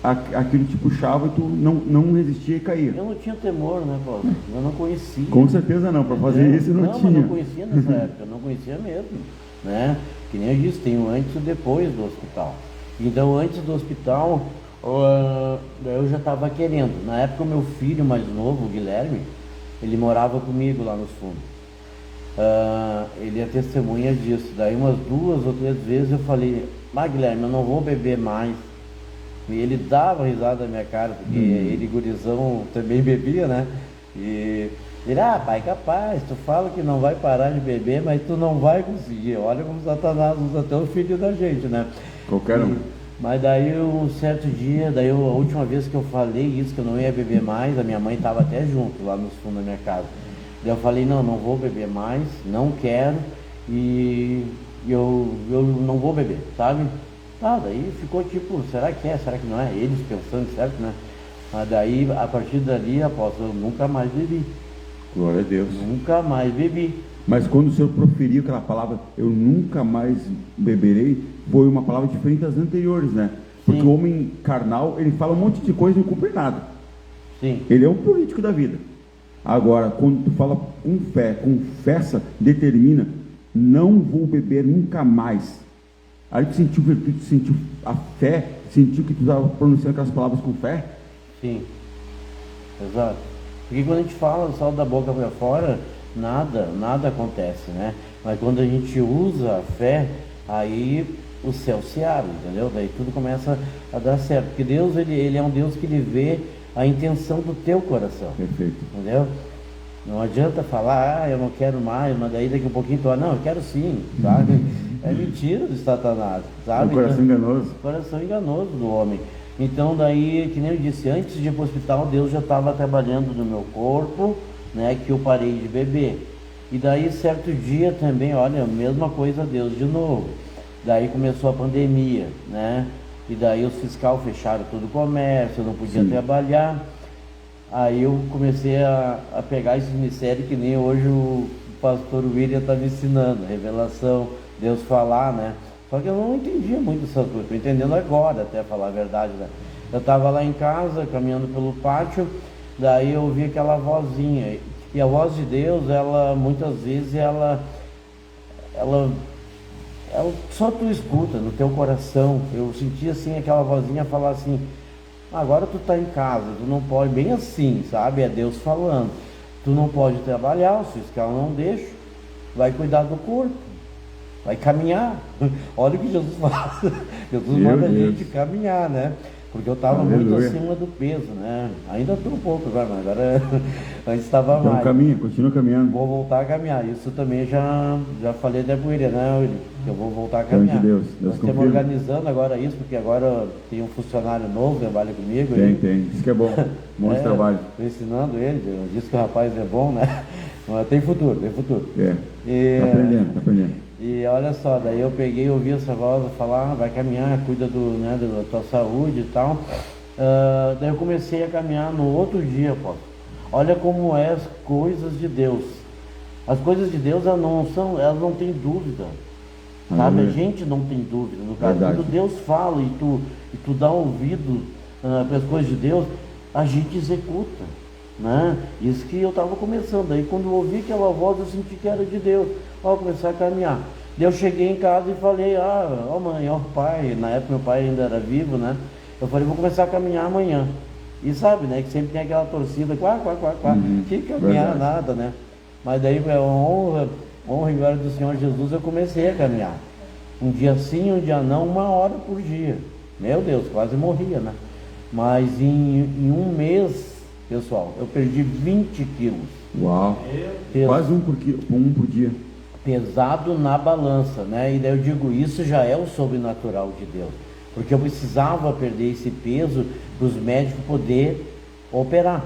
aquilo te puxava e tu não resistia e caía. Eu não tinha temor, né, Paulo? Eu não conhecia. Com certeza não, para fazer isso não tinha. Não, mas não conhecia nessa época, eu não conhecia mesmo, né? Que nem eu disse, tem o antes e o depois do hospital. Então, antes do hospital, eu já estava querendo. Na época, o meu filho mais novo, o Guilherme, ele morava comigo lá nos fundos. Ele é testemunha disso. Daí, umas 2 ou 3 vezes eu falei, Guilherme, eu não vou beber mais. E ele dava risada na minha cara, porque ele, gurizão, também bebia, né? E ele, pai, capaz, tu fala que não vai parar de beber, mas tu não vai conseguir. Olha como Satanás usa até o filho da gente, né? Qualquer um. Mas daí um certo dia, a última vez que eu falei isso, que eu não ia beber mais, a minha mãe estava até junto lá nos fundos da minha casa. Daí eu falei, não vou beber mais, não quero, e eu não vou beber, sabe? Daí ficou tipo, será que é, será que não é? Eles pensando, certo, né? Mas daí, a partir dali, apóstolo, eu nunca mais bebi. Glória a Deus. Nunca mais bebi. Mas quando o Senhor proferiu aquela palavra, eu nunca mais beberei, foi uma palavra diferente das anteriores, né? Porque Sim. o homem carnal, ele fala um monte de coisa e não cumpre nada. Sim. Ele é um político da vida. Agora, quando tu fala com fé, confessa, determina, não vou beber nunca mais. Aí tu sentiu virtude, tu sentiu a fé, sentiu que tu estava pronunciando aquelas palavras com fé. Sim. Exato. Porque quando a gente fala só da boca para fora, nada acontece, né? Mas quando a gente usa a fé, aí o céu se abre, entendeu? Daí tudo começa a dar certo. Porque Deus, ele é um Deus que ele vê a intenção do teu coração. Perfeito. Entendeu? Não adianta falar, eu não quero mais, mas daí daqui a pouquinho tu não, eu quero sim, sabe? É mentira do Satanás, sabe? É um coração enganoso. Coração enganoso do homem. Então daí, que nem eu disse, antes de ir para o hospital, Deus já estava trabalhando no meu corpo, né? Que eu parei de beber. E daí, certo dia também, olha, a mesma coisa, Deus de novo. Daí começou a pandemia, né? E daí os fiscais fecharam todo o comércio, eu não podia trabalhar. Aí eu comecei a pegar esse ministério que nem hoje o pastor William está me ensinando, revelação, Deus falar, né? Só que eu não entendia muito essas coisas, estou entendendo agora, até falar a verdade, né? Eu estava lá em casa, caminhando pelo pátio, daí eu ouvi aquela vozinha, e a voz de Deus, ela, muitas vezes, ela só tu escuta no teu coração. Eu senti assim, aquela vozinha falar assim, agora tu tá em casa, tu não pode, bem assim, sabe? É Deus falando. Tu não pode trabalhar, o fiscal não deixa, vai cuidar do corpo, vai caminhar. Olha o que Jesus faz. Jesus manda a gente caminhar, né? Porque eu estava muito acima do peso, né? Ainda estou um pouco agora, mas agora antes estava então, mais. Caminha, continua caminhando. Vou voltar a caminhar. Isso também já falei da William, né, William? Que eu vou voltar a caminhar. Deus Nós estamos organizando agora isso, porque agora tem um funcionário novo que trabalha comigo. Tem. Isso que é bom. Bom esse trabalho. Estou ensinando ele, eu disse que o rapaz é bom, né? Mas tem futuro. Tá aprendendo. E olha só, daí eu peguei, ouvi essa voz falar, vai caminhar, cuida da tua saúde e tal. Daí eu comecei a caminhar no outro dia, apóstolo. Olha como é as coisas de Deus. As coisas de Deus, elas não têm dúvida. Sabe? A gente não tem dúvida. No caso, quando Deus fala e tu dá ouvido para as coisas de Deus, a gente executa. Né? Isso que eu estava começando. Aí quando eu ouvi aquela voz, eu senti que era de Deus. Eu comecei a caminhar. Daí eu cheguei em casa e falei, ó mãe, ó pai, na época meu pai ainda era vivo, né? Eu falei, vou começar a caminhar amanhã. E sabe, né, que sempre tem aquela torcida, quá, que caminhar nada, né? Mas daí, honra e glória do Senhor Jesus, eu comecei a caminhar. Um dia sim, um dia não, 1 hora por dia. Meu Deus, quase morria, né? Mas em um mês, pessoal, eu perdi 20 quilos. Uau! Quase um por dia. Pesado na balança, né? E daí eu digo, isso já é o sobrenatural de Deus. Porque eu precisava perder esse peso para os médicos poder operar,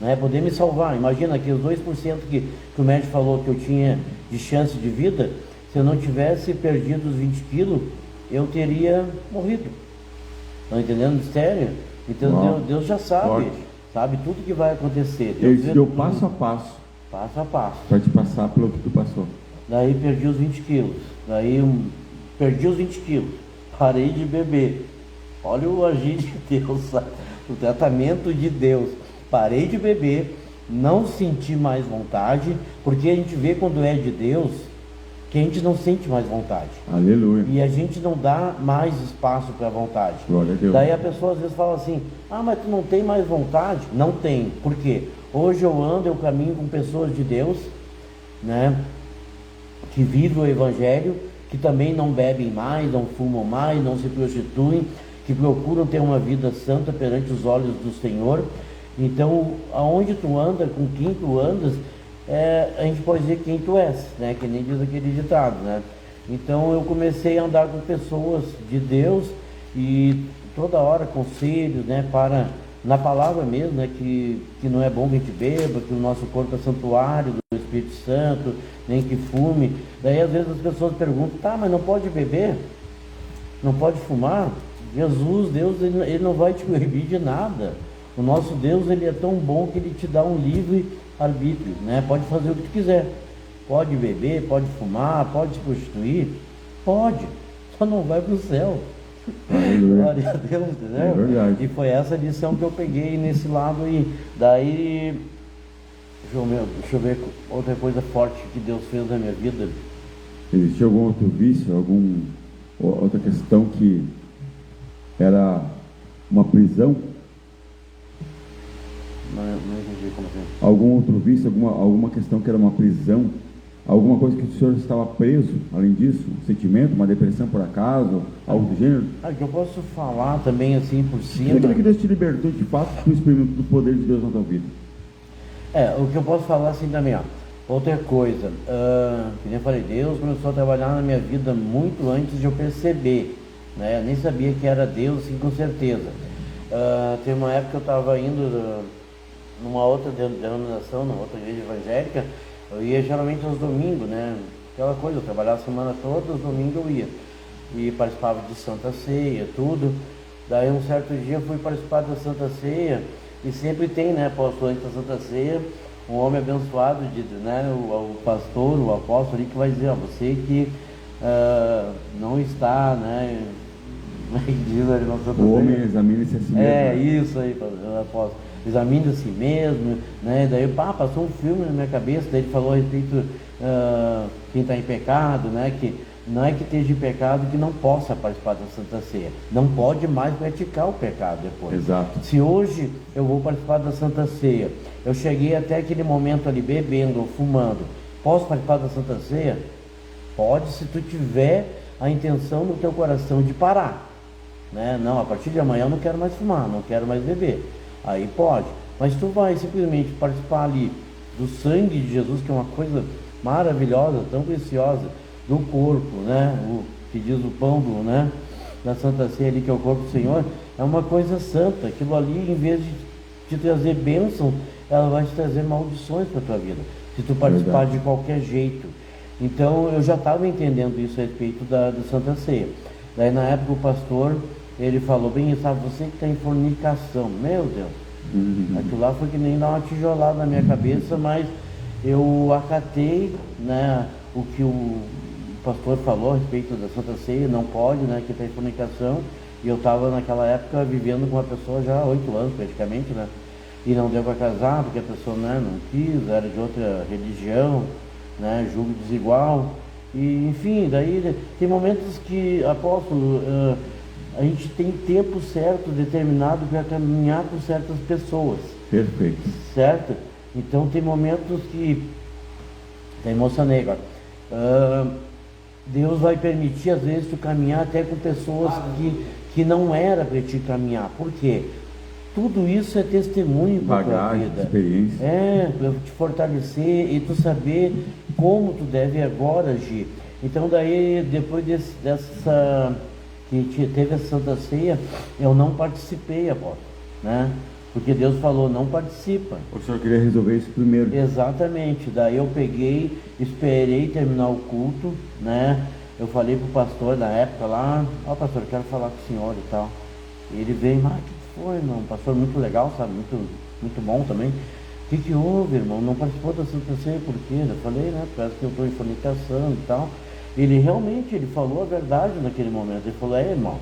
né? Poder me salvar. Imagina que os 2% que o médico falou que eu tinha de chance de vida, se eu não tivesse perdido os 20 quilos, eu teria morrido. Estão entendendo o mistério? Então Deus já sabe, sabe tudo que vai acontecer. Ele deu passo a passo. Passo a passo. Para te passar pelo que tu passou. Daí perdi os 20 quilos. Perdi os 20 quilos. Parei de beber. Olha o agir de Deus, sabe? O tratamento de Deus. Parei de beber, não senti mais vontade, porque a gente vê quando é de Deus que a gente não sente mais vontade. Aleluia. E a gente não dá mais espaço para a vontade. Glória a Deus. Daí a pessoa às vezes fala assim, mas tu não tem mais vontade? Não tem. Por quê? Hoje eu caminho com pessoas de Deus, né? Que vivem o Evangelho, que também não bebem mais, não fumam mais, não se prostituem, que procuram ter uma vida santa perante os olhos do Senhor. Então, aonde tu anda, com quem tu andas, a gente pode dizer quem tu és, né? Que nem diz aquele ditado, né? Então, eu comecei a andar com pessoas de Deus e toda hora conselhos, né? Na palavra mesmo, né? Que não é bom que a gente beba, que o nosso corpo é santuário do Espírito Santo, nem que fume. Daí às vezes as pessoas perguntam, mas não pode beber? Não pode fumar? Jesus, Deus, ele não vai te proibir de nada. O nosso Deus, ele é tão bom que ele te dá um livre arbítrio, né? Pode fazer o que tu quiser. pode beber, pode fumar, pode se prostituir? Pode, só não vai para o céu. Glória a Deus, entendeu? É verdade. E foi essa lição que eu peguei nesse lado aí. Daí, deixa eu ver outra coisa forte que Deus fez na minha vida. Existe algum outro vício, outra questão que era uma prisão? Não entendi como assim. Algum outro vício, alguma questão que era uma prisão? Alguma coisa que o senhor estava preso, além disso? Um sentimento, uma depressão por acaso, algo do gênero? Que eu posso falar também assim por cima. Aquilo que Deus te libertou de fato, tu experimento do poder de Deus na tua vida. O que eu posso falar assim também, ó. Outra coisa, que nem eu falei, Deus começou a trabalhar na minha vida muito antes de eu perceber, né? Eu nem sabia que era Deus, assim, com certeza. Tem uma época que eu estava indo numa outra denominação, numa outra igreja evangélica. Eu ia geralmente aos domingos, né? Aquela coisa, eu trabalhava a semana toda, aos domingos eu ia. E participava de Santa Ceia, tudo. Daí um certo dia eu fui participar da Santa Ceia, e sempre tem, né, apóstolo, antes da Santa Ceia, um homem abençoado, né, o pastor, o apóstolo ali, que vai dizer, você que não está, né, como é que diz ali na Santa Ceia? O homem examina-se a si mesmo. Isso aí, apóstolo. Examine a si mesmo, né? Daí, passou um filme na minha cabeça, daí ele falou a respeito quem está em pecado, né? Que não é que esteja em pecado que não possa participar da Santa Ceia, não pode mais praticar o pecado depois. Exato. Se hoje eu vou participar da Santa Ceia, eu cheguei até aquele momento ali bebendo ou fumando, posso participar da Santa Ceia? Pode, se tu tiver a intenção no teu coração de parar, né? Não, a partir de amanhã eu não quero mais fumar, não quero mais beber. Aí pode, mas tu vai simplesmente participar ali do sangue de Jesus, que é uma coisa maravilhosa, tão preciosa, do corpo, né? O que diz o pão né? Da Santa Ceia ali, que é o corpo do Senhor, é uma coisa santa. Aquilo ali, em vez de te trazer bênção, ela vai te trazer maldições para a tua vida, se tu participar de qualquer jeito. Então eu já estava entendendo isso a respeito da Santa Ceia. Daí na época o pastor, ele falou, bem, sabe, você que está em fornicação, meu Deus, aquilo lá foi que nem dar uma tijolada na minha cabeça, mas eu acatei, né, o que o pastor falou a respeito da Santa Ceia, não pode, né, que está em fornicação, e eu estava naquela época vivendo com uma pessoa já há 8 anos praticamente, né, e não deu para casar, porque a pessoa, né, não quis, era de outra religião, né, julgo desigual, e enfim, daí tem momentos que, apóstolo, a gente tem tempo certo, determinado, para caminhar com certas pessoas. Perfeito. Certo? Então tem momentos que, até emocionei agora, Deus vai permitir às vezes tu caminhar até com pessoas que não era para te caminhar. Por quê? Tudo isso é testemunho para a tua vida. Experiência. Para te fortalecer e tu saber como tu deve agora agir. Então daí, depois dessa que teve a Santa Ceia, eu não participei, apóstolo, né? Porque Deus falou, não participa. O senhor queria resolver isso primeiro. Exatamente. Daí eu peguei, esperei terminar o culto, né? Eu falei pro pastor na época lá, pastor, eu quero falar com o senhor e tal. E ele veio, o que foi, irmão? Um pastor muito legal, sabe? Muito bom também. O que houve, irmão? Não participou da Santa Ceia, por quê? Eu falei, né? Parece que eu estou em fornicação e tal. Ele realmente, ele falou a verdade naquele momento. Ele falou, irmão,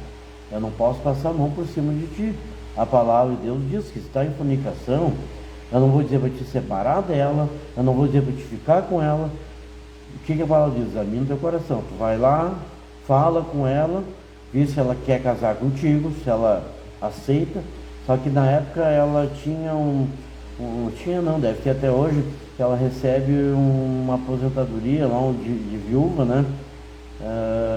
eu não posso passar a mão por cima de ti. A palavra de Deus diz que se está em fornicação, eu não vou dizer para te separar dela, eu não vou dizer para te ficar com ela. O que a palavra diz? Examina o teu coração. Tu vai lá, fala com ela, vê se ela quer casar contigo, se ela aceita. Só que na época ela tinha deve ter até hoje, que ela recebe uma aposentadoria lá de viúva, né?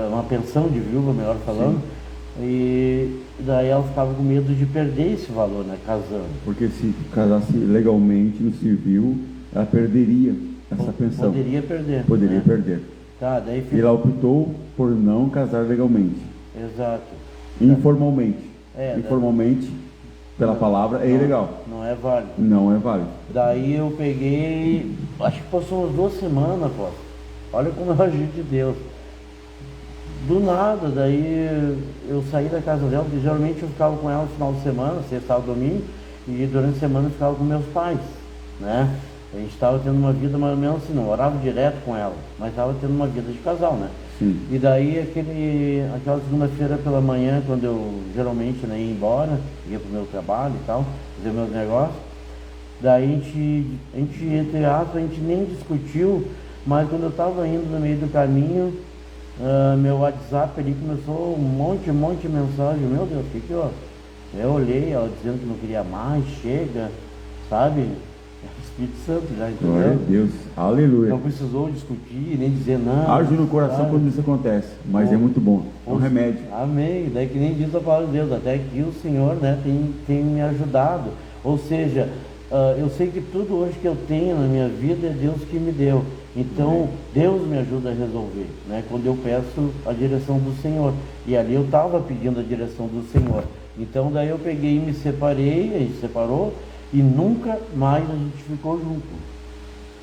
Uma pensão de viúva, melhor falando. Sim. E daí ela ficava com medo de perder esse valor, né, casando. Porque se casasse legalmente no civil, ela perderia essa pensão. Poderia perder. Poderia perder. Tá, daí E ela optou por não casar legalmente. Exato. Informalmente. Informalmente, pela palavra, é ilegal. Não é válido. Não é válido. Daí eu peguei, acho que passou umas 2 semanas, pô. Olha como eu agi de Deus. Do nada, daí eu saí da casa dela, porque geralmente eu ficava com ela no final de semana, sexta, sábado, domingo, e durante a semana eu ficava com meus pais, né? A gente estava tendo uma vida mais ou menos assim, não orava direto com ela, mas estava tendo uma vida de casal, né? Sim. E daí aquela segunda-feira pela manhã, quando eu geralmente, né, ia embora, ia pro meu trabalho e tal, fazer meus negócios, daí a gente entre aspas, a gente nem discutiu, mas quando eu estava indo no meio do caminho, meu WhatsApp ali começou um monte de mensagem. Meu Deus, o que eu olhei, ela dizendo que não queria mais, chega, sabe? Espírito Santo já, entendeu? Glória a Deus, aleluia. Não precisou discutir, nem dizer não. Age no coração, sabe? Quando isso acontece, mas é muito bom, é um remédio. Amém, daí que nem diz a palavra de Deus, até que o Senhor, né, tem me ajudado. Ou seja, eu sei que tudo hoje que eu tenho na minha vida é Deus que me deu. Então, Deus me ajuda a resolver, né? Quando eu peço a direção do Senhor. E ali eu estava pedindo a direção do Senhor. Então, daí eu peguei e me separei, a gente separou, e nunca mais a gente ficou junto.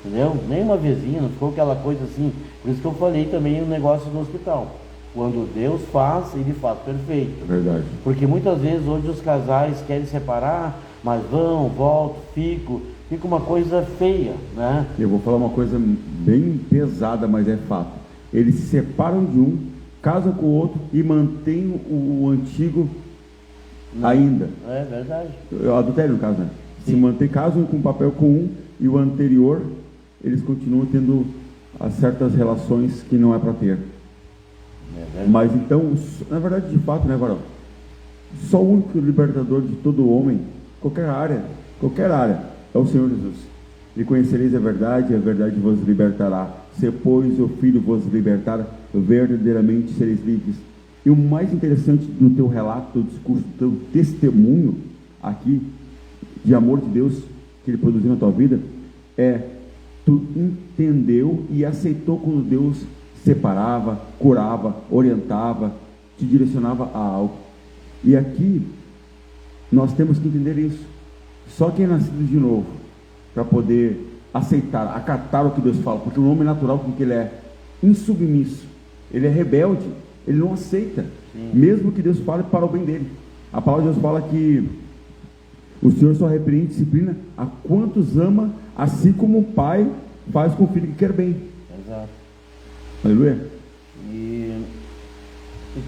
Entendeu? Nem uma vezinha, não ficou aquela coisa assim. Por isso que eu falei também o negócio do hospital. Quando Deus faz, Ele faz perfeito. Verdade. Porque muitas vezes hoje os casais querem separar, mas vão, voltam, fica uma coisa feia, né? Eu vou falar uma coisa bem pesada, mas é fato. Eles se separam de um, casam com o outro e mantêm o antigo ainda. É verdade. Adultério, no caso, né? Sim. Se mantém, casam com papel com um e o anterior, eles continuam tendo certas relações que não é para ter. Mas então, na verdade, de fato, né, Varão? Só o único libertador de todo homem, qualquer área, é o Senhor Jesus. E conhecereis a verdade vos libertará. Se, pois, o Filho vos libertar, verdadeiramente sereis livres. E o mais interessante do teu relato, do teu discurso, do teu testemunho aqui, de amor de Deus, que Ele produziu na tua vida, tu entendeu e aceitou quando Deus separava, curava, orientava, te direcionava a algo. E aqui, nós temos que entender isso. Só quem é nascido de novo, para poder aceitar, acatar o que Deus fala, porque o homem natural, com que ele é insubmisso, ele é rebelde, ele não aceita, mesmo que Deus fale para o bem dele. A palavra de Deus fala que o Senhor só repreende e disciplina a quantos ama, assim como o pai faz com o filho que quer bem. Exato. Aleluia. E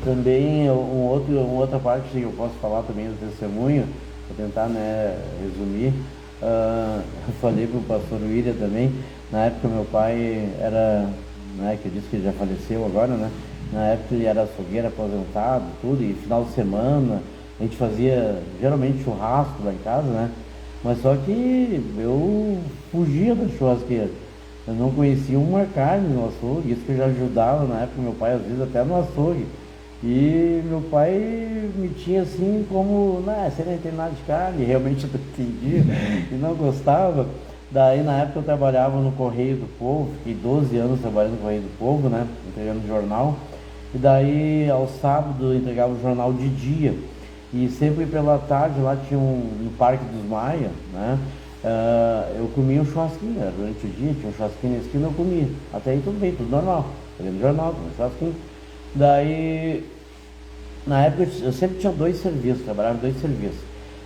também uma outra parte que eu posso falar também do testemunho, vou tentar, né, resumir. Eu falei para o pastor William também, na época meu pai era, né, que eu disse que ele já faleceu agora, né? Na época ele era açougueiro aposentado, tudo, e final de semana a gente fazia geralmente churrasco lá em casa, né? Mas só que eu fugia da churrasqueira. Eu não conhecia uma carne no açougue, isso que eu já ajudava na época meu pai, às vezes até no açougue. E meu pai me tinha assim como, você não tem nada de carne, realmente eu não entendia e não gostava. Daí na época eu trabalhava no Correio do Povo, fiquei 12 anos trabalhando no Correio do Povo, né? Entregando jornal. E daí ao sábado eu entregava o jornal de dia. E sempre pela tarde lá tinha no Parque dos Maia, né? Eu comia um churrasquinho, durante o dia tinha um churrasquinho na esquina, eu comia. Até aí tudo bem, tudo normal. Entregando jornal, comia um churrasquinho. Daí, na época eu sempre tinha 2 serviços, trabalhava em 2 serviços.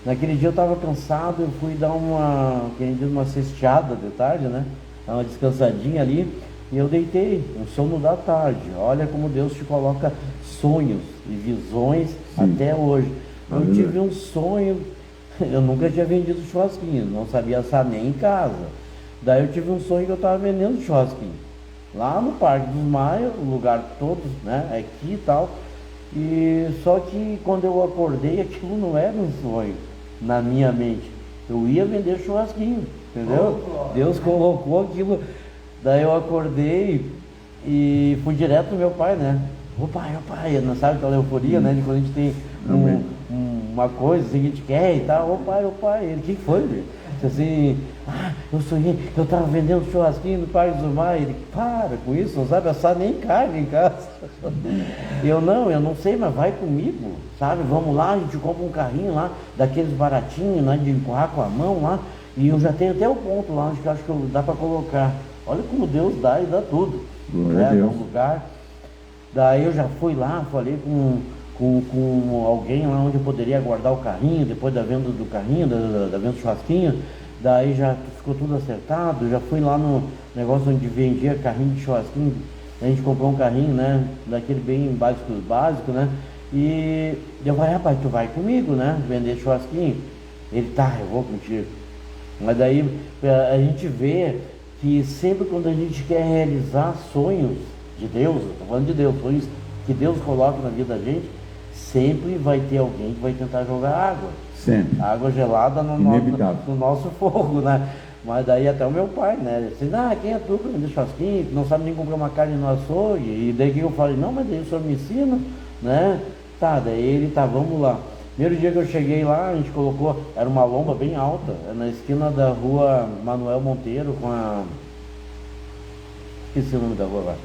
Naquele dia eu estava cansado, eu fui dar uma cesteada de tarde, né? Dar uma descansadinha ali, e eu deitei, um sono da tarde. Olha como Deus te coloca sonhos e visões até hoje. Eu tive um sonho, eu nunca tinha vendido churrasquinho, não sabia assar nem em casa. Daí eu tive um sonho que eu estava vendendo churrasquinho. Lá no Parque dos Maia, o lugar todo, né? Aqui e tal. E só que quando eu acordei, aquilo não era um sonho na minha mente. Eu ia vender churrasquinho, entendeu? Deus colocou aquilo. Daí eu acordei e fui direto no meu pai, né? Ô pai, não sabe aquela euforia, né? De quando a gente tem uma coisa assim que a gente quer e tal. Ô pai, ele, o que foi, velho? Assim, eu sonhei, eu estava vendendo churrasquinho no Parque do Mar. Ele, para com isso, não sabe assar nem carne em casa. Eu não sei, mas vai comigo, sabe? Vamos lá, a gente compra um carrinho lá, daqueles baratinhos, né, de empurrar com a mão lá. E eu já tenho até o ponto lá, onde eu acho que dá para colocar. Olha como Deus dá e dá tudo. Né, dá um lugar. Daí eu já fui lá, falei com alguém lá onde eu poderia guardar o carrinho, depois da venda do carrinho, da venda do churrasquinho. daí já ficou tudo acertado, já fui lá no negócio onde vendia carrinho de churrasquinho, a gente comprou um carrinho, né, daquele bem básico, né, e eu falei, rapaz, tu vai comigo, né, vender churrasquinho? Ele, tá, eu vou contigo. Mas daí a gente vê que sempre quando a gente quer realizar sonhos de Deus, eu tô falando de Deus, sonhos que Deus coloca na vida da gente, sempre vai ter alguém que vai tentar jogar água. Sempre. Água gelada no nosso fogo, né? Mas daí até o meu pai, né? Ele disse, quem é tu para vender churrasquinho? Tu não sabe nem comprar uma carne no açougue. E daí que eu falei, não, mas daí o senhor me ensina, né? Tá, daí ele, tá, vamos lá. Primeiro dia que eu cheguei lá, a gente colocou, era uma lomba bem alta, na esquina da rua Manuel Monteiro com a... esqueci o nome da rua agora.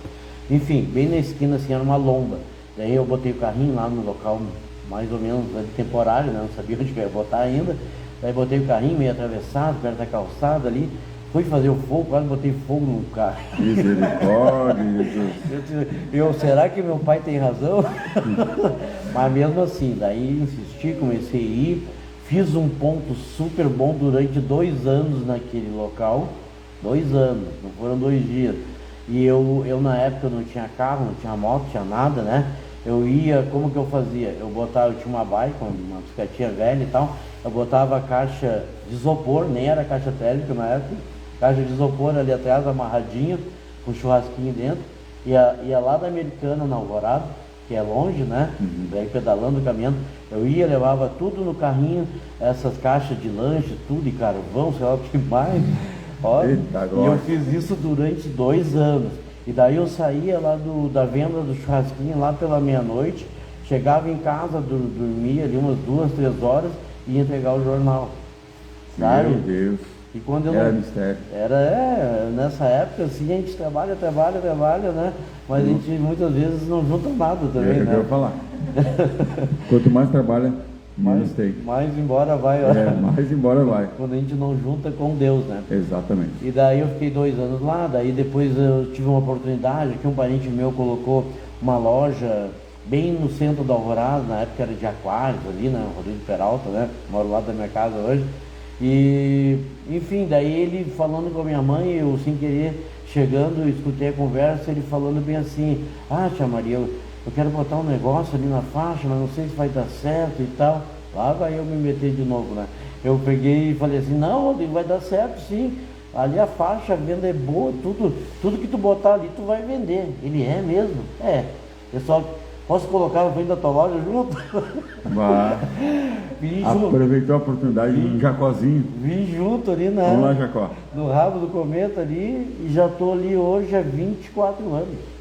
Enfim, bem na esquina assim, era uma lomba. Daí eu botei o carrinho lá no local mais ou menos temporário, né? Não sabia onde que eu ia botar ainda. Daí botei o carrinho meio atravessado, perto da calçada ali. Fui fazer o fogo, quase botei fogo no carro. Misericórdia, Jesus. Será que meu pai tem razão? Mas mesmo assim, daí insisti, comecei a ir. Fiz um ponto super bom durante 2 anos naquele local. 2 anos, não foram 2 dias. E eu na época não tinha carro, não tinha moto, não tinha nada, né? Eu ia, como que eu fazia? Eu tinha uma bike, uma bicicletinha velha e tal. Eu botava a caixa de isopor, nem era caixa térmica na época. Caixa de isopor ali atrás, amarradinha, com churrasquinho dentro. Ia lá da Americana, na Alvorada, que é longe, né? Daí pedalando, caminhando. Eu ia, levava tudo no carrinho, essas caixas de lanche, tudo, e carvão, sei lá o que mais. Olha, e eu fiz isso durante 2 anos. E daí eu saía lá da venda do churrasquinho lá pela meia-noite, chegava em casa, dormia ali umas 2, 3 horas e ia entregar o jornal. Sabe? Meu Deus. E quando era mistério. Nessa época assim, a gente trabalha, né? Mas a gente muitas vezes não junta nada também, né? Eu ia falar. Quanto mais trabalha, menos tem. Mais embora vai. Mais embora vai. Quando a gente não junta com Deus, né? Exatamente. E daí eu fiquei 2 anos lá, daí depois eu tive uma oportunidade que um parente meu colocou uma loja bem no centro da Alvorada, na época era de Aquários ali, né? Rodrigo Peralta, né? Moro lá da minha casa hoje. E, enfim, daí ele falando com a minha mãe, eu sem querer, chegando, eu escutei a conversa, ele falando bem assim, tia Maria, eu quero botar um negócio ali na faixa, mas não sei se vai dar certo e tal. Lá vai eu me meter de novo, né? Eu peguei e falei assim, não, Rodrigo, vai dar certo sim. Ali a faixa, a venda é boa, tudo que tu botar ali, tu vai vender. Ele é mesmo? É. Pessoal, posso colocar na frente da tua loja junto? Aproveitou a oportunidade de um Jacozinho. Vim junto ali, né? Vamos lá, Jacó. No rabo do cometa ali, e já tô ali hoje há 24 anos.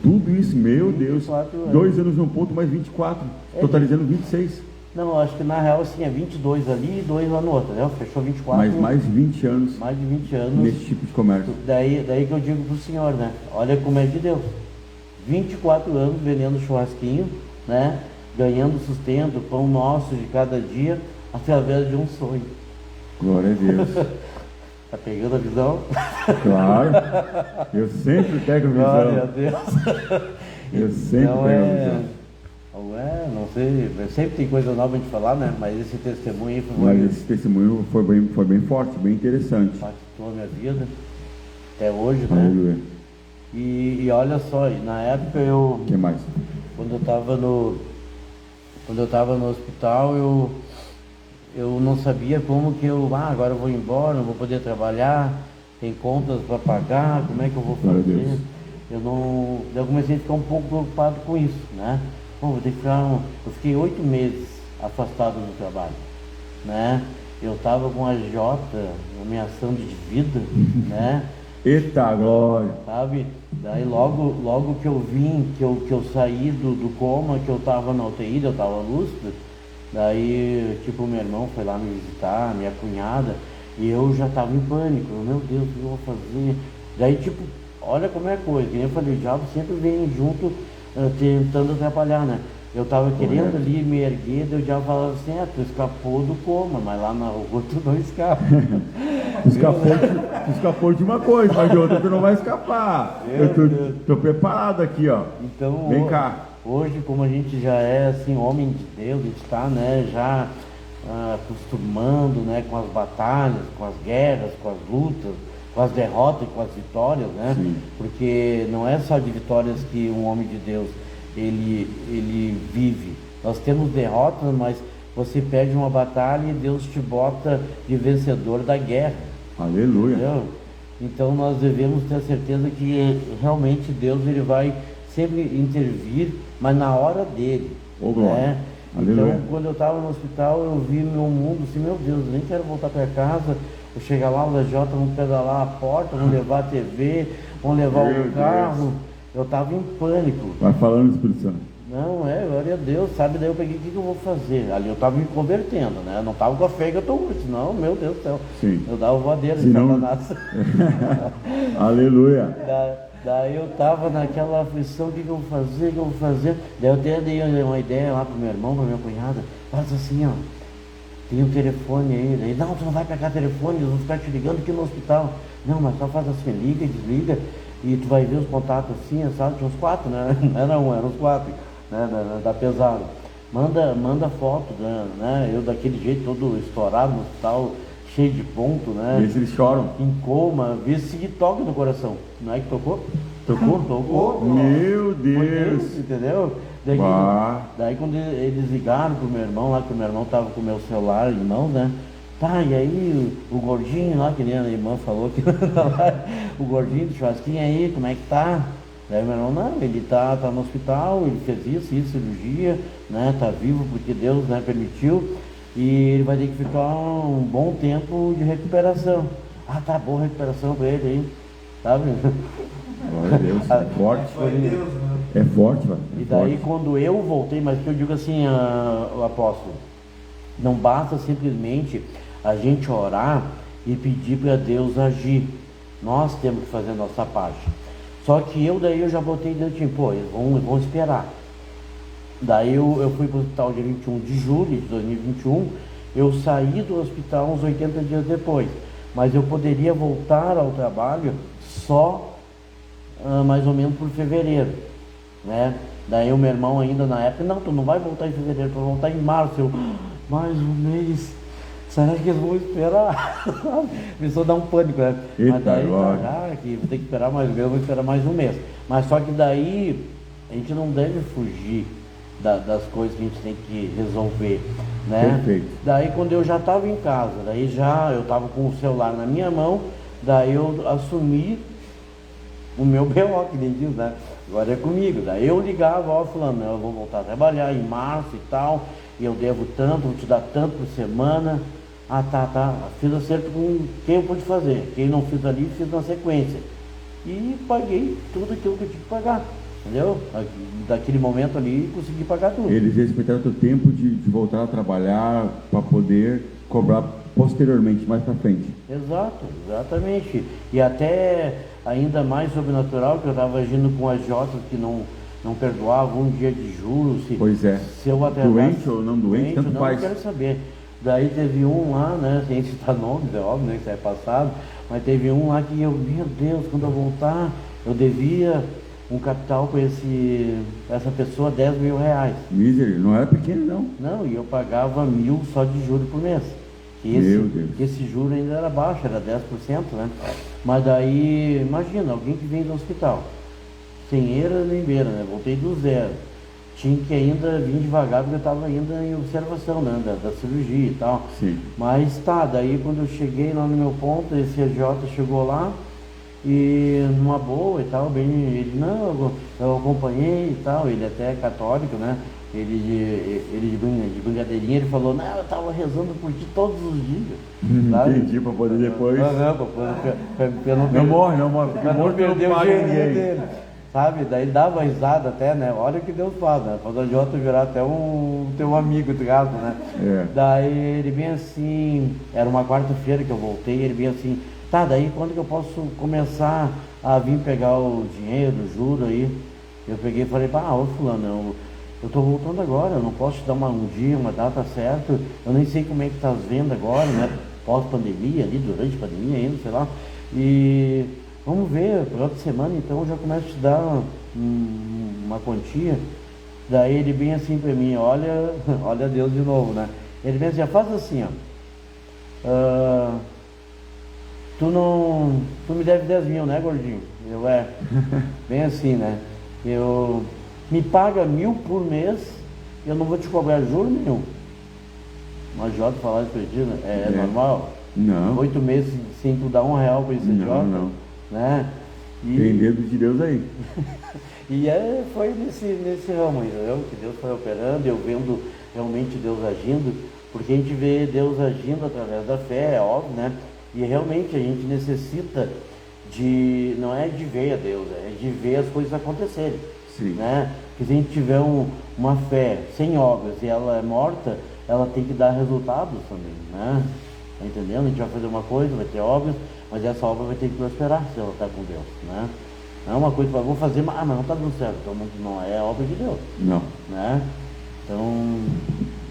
Tudo isso, meu Deus. 2 anos num ponto, mais 24. Totalizando 26. Não, acho que na real assim é 22 ali e 2 lá no outro, né? Fechou 24. Mas mais de 20 anos. Mais de 20 anos. Nesse tipo de comércio. Daí que eu digo pro senhor, né? Olha como é de Deus. 24 anos vendendo churrasquinho, né? Ganhando sustento, pão nosso de cada dia, através de um sonho. Glória a Deus. Tá pegando a visão? Claro. Eu sempre pego a visão. Glória a Deus. Eu sempre pego a visão. Não sei, sempre tem coisa nova a gente falar, né? Mas esse testemunho aí esse testemunho foi bem forte, bem interessante. Impactou a minha vida até hoje, Aleluia. né? E olha só, na época O que mais? Quando eu estava no hospital, eu não sabia como que agora eu vou embora, não vou poder trabalhar, tem contas para pagar, como é que eu vou fazer? Eu comecei a ficar um pouco preocupado com isso, né? Vou ter que eu fiquei 8 meses afastado do trabalho, né? Eu estava com a Jota ameaçando de vida, né? Eita glória! Sabe? Daí logo que eu vim, que eu saí do coma, que eu estava na UTI, eu estava lúcido, daí tipo meu irmão foi lá me visitar, minha cunhada, e eu já estava em pânico, meu Deus, o que eu vou fazer? Daí tipo, olha como é a coisa, que nem eu falei, o diabo sempre vem junto tentando atrapalhar, né? Eu estava querendo ali me erguer, eu já falava assim, tu escapou do coma, mas lá na rua tu não escapa. Tu escapou de uma coisa, mas de outra tu não vai escapar. Eu tô preparado aqui, ó. Então, vem cá. Hoje, como a gente já é assim, homem de Deus, a gente está, né, já acostumando, né, com as batalhas, com as guerras, com as lutas, com as derrotas e com as vitórias, né? Sim. Porque não é só de vitórias que um homem de Deus ele vive. Nós temos derrotas, mas você perde uma batalha e Deus te bota de vencedor da guerra. Aleluia. Entendeu? Então nós devemos ter a certeza que realmente Deus ele vai sempre intervir, mas na hora dele. Ô, glória. Né? Aleluia. Então, quando eu estava no hospital, eu vi meu mundo assim, meu Deus, eu nem quero voltar para casa. Eu chegar lá, o LJ vão pedalar a porta, vão levar a TV, vão levar Meu o carro. Eu estava em pânico. Vai falando, Espírito Santo. Não, glória a Deus, sabe? Daí eu peguei, o que eu vou fazer? Ali eu estava me convertendo, né? Eu não estava com a fé que eu estou hoje, não, meu Deus do céu. Sim. Eu dava voadeira de Senão... Satanás. Aleluia. Daí eu estava naquela aflição, o que eu vou fazer? Daí eu até dei uma ideia lá pro meu irmão, pra minha cunhada, faz assim, ó, tem um telefone aí. Daí, não, tu não vai pegar telefone, eles vão ficar te ligando aqui no hospital. Não, mas só faz assim, liga e desliga, e tu vai ver os contatos assim, sabe? Tinha uns 4, né? Não era um, eram uns 4, né? Da pesada. Manda foto, né? Eu daquele jeito, todo estourado no hospital, cheio de ponto, né? Vê se eles choram. Em coma, vê se toca no coração. Não é que tocou? Tocou. Meu Foi Deus. Deus, entendeu? Daí quando eles ligaram pro meu irmão lá, que o meu irmão tava com o meu celular em mãos, né? Tá, e aí o gordinho lá, que nem a irmã falou que o gordinho do churrasquinho aí, como é que tá? Daí meu irmão, não, ele tá no hospital, ele fez isso, cirurgia, né? Tá vivo porque Deus, né, permitiu. E ele vai ter que ficar um bom tempo de recuperação. Ah, tá boa a recuperação pra ele aí, sabe? Glória a Deus, é forte. É forte, mano. E daí quando eu voltei, mas que eu digo assim, o apóstolo, não basta simplesmente a gente orar e pedir para Deus agir. Nós temos que fazer a nossa parte. Só que daí eu já botei dentro de mim, pô, eles vão esperar. Daí eu fui para o hospital dia 21 de julho de 2021, eu saí do hospital uns 80 dias depois, mas eu poderia voltar ao trabalho só mais ou menos por fevereiro, né? Daí o meu irmão ainda na época, não, tu não vai voltar em fevereiro, tu vai voltar em março. Eu, mais um mês, será que eles vão esperar? Começou a dar um pânico, né? Eita, mas daí, que vou ter que esperar mais um mês, eu vou esperar mais um mês. Mas só que daí, a gente não deve fugir das coisas que a gente tem que resolver, né? Perfeito. Daí quando eu já estava em casa, daí eu estava com o celular na minha mão, daí eu assumi o meu BO, que nem diz, né? Agora é comigo. Daí eu ligava, ó, fulano, eu vou voltar a trabalhar em março e tal, e eu devo tanto, vou te dar tanto por semana. Ah, tá. Fiz acerto com quem eu pude fazer. Quem não fiz ali, fiz na sequência. E paguei tudo aquilo que eu tinha que pagar. Entendeu? Daquele momento ali, consegui pagar tudo. Eles respeitaram o teu tempo de voltar a trabalhar para poder cobrar posteriormente, mais para frente. Exatamente. E até ainda mais sobrenatural, que eu estava agindo com as Jotas que não perdoavam um dia de juros. Pois é. Se eu atrasasse, doente ou não doente, tanto faz. Não quero saber. Daí teve um lá, né, sem citar nomes, é óbvio, né, que isso é passado, mas teve um lá que meu Deus, quando eu voltar, eu devia um capital para essa pessoa, 10 mil reais. Misery, não era pequeno não. Não, e eu pagava 1.000 só de juros por mês. Meu Deus. Esse juro ainda era baixo, era 10%, né? Mas daí, imagina, alguém que vem do hospital, sem eira nem beira, né? Voltei do zero. Tinha que ainda vir devagar, porque eu estava ainda em observação, né? Da cirurgia e tal. Sim. Mas tá, daí quando eu cheguei lá no meu ponto, esse AJ chegou lá, e numa boa e tal, ele, não, eu acompanhei e tal, ele até é católico, né? Ele de brincadeirinha, ele falou, não, eu estava rezando por ti todos os dias. Sabe? Entendi, para poder depois. Não morre, pra não perder o dinheiro dele. Sabe? Daí ele dava risada até, né? Olha o que Deus faz, né? Quando a Jota virar até um teu amigo, tu gasta, né? É. Daí ele bem assim, era uma quarta-feira que eu voltei, ele bem assim, tá, daí quando que eu posso começar a vir pegar o dinheiro, o juro aí? Eu peguei e falei, ô fulano, eu tô voltando agora, eu não posso te dar um dia, uma data certa, eu nem sei como é que tá as vendas agora, né? Pós-pandemia, ali, durante a pandemia ainda, sei lá. E vamos ver, por outra semana então eu já começo a te dar uma quantia. Daí ele bem assim pra mim, olha Deus de novo, né? Ele me dizia, faz assim, ó. Tu me deve 10 mil, né, gordinho? Eu, bem assim, né? Me paga 1.000 por mês, eu não vou te cobrar juros nenhum. Mas Jota falar isso perdido, é normal? Não. 8 meses sem tu dar R$1 para esse Jota? Não. Né? Tem dedo de Deus aí. E foi nesse ramo, entendeu? Que Deus foi operando, eu vendo realmente Deus agindo, porque a gente vê Deus agindo através da fé, é óbvio, né? E realmente a gente necessita não é de ver a Deus, é de ver as coisas acontecerem. Sim. Né? Porque se a gente tiver uma fé sem obras e ela é morta, ela tem que dar resultados também, né? Tá entendendo? A gente vai fazer uma coisa, vai ter obras, mas essa obra vai ter que prosperar se ela está com Deus, né? Não é uma coisa que eu vou fazer, mas não está dando certo, então não é obra de Deus. Não. Né? Então,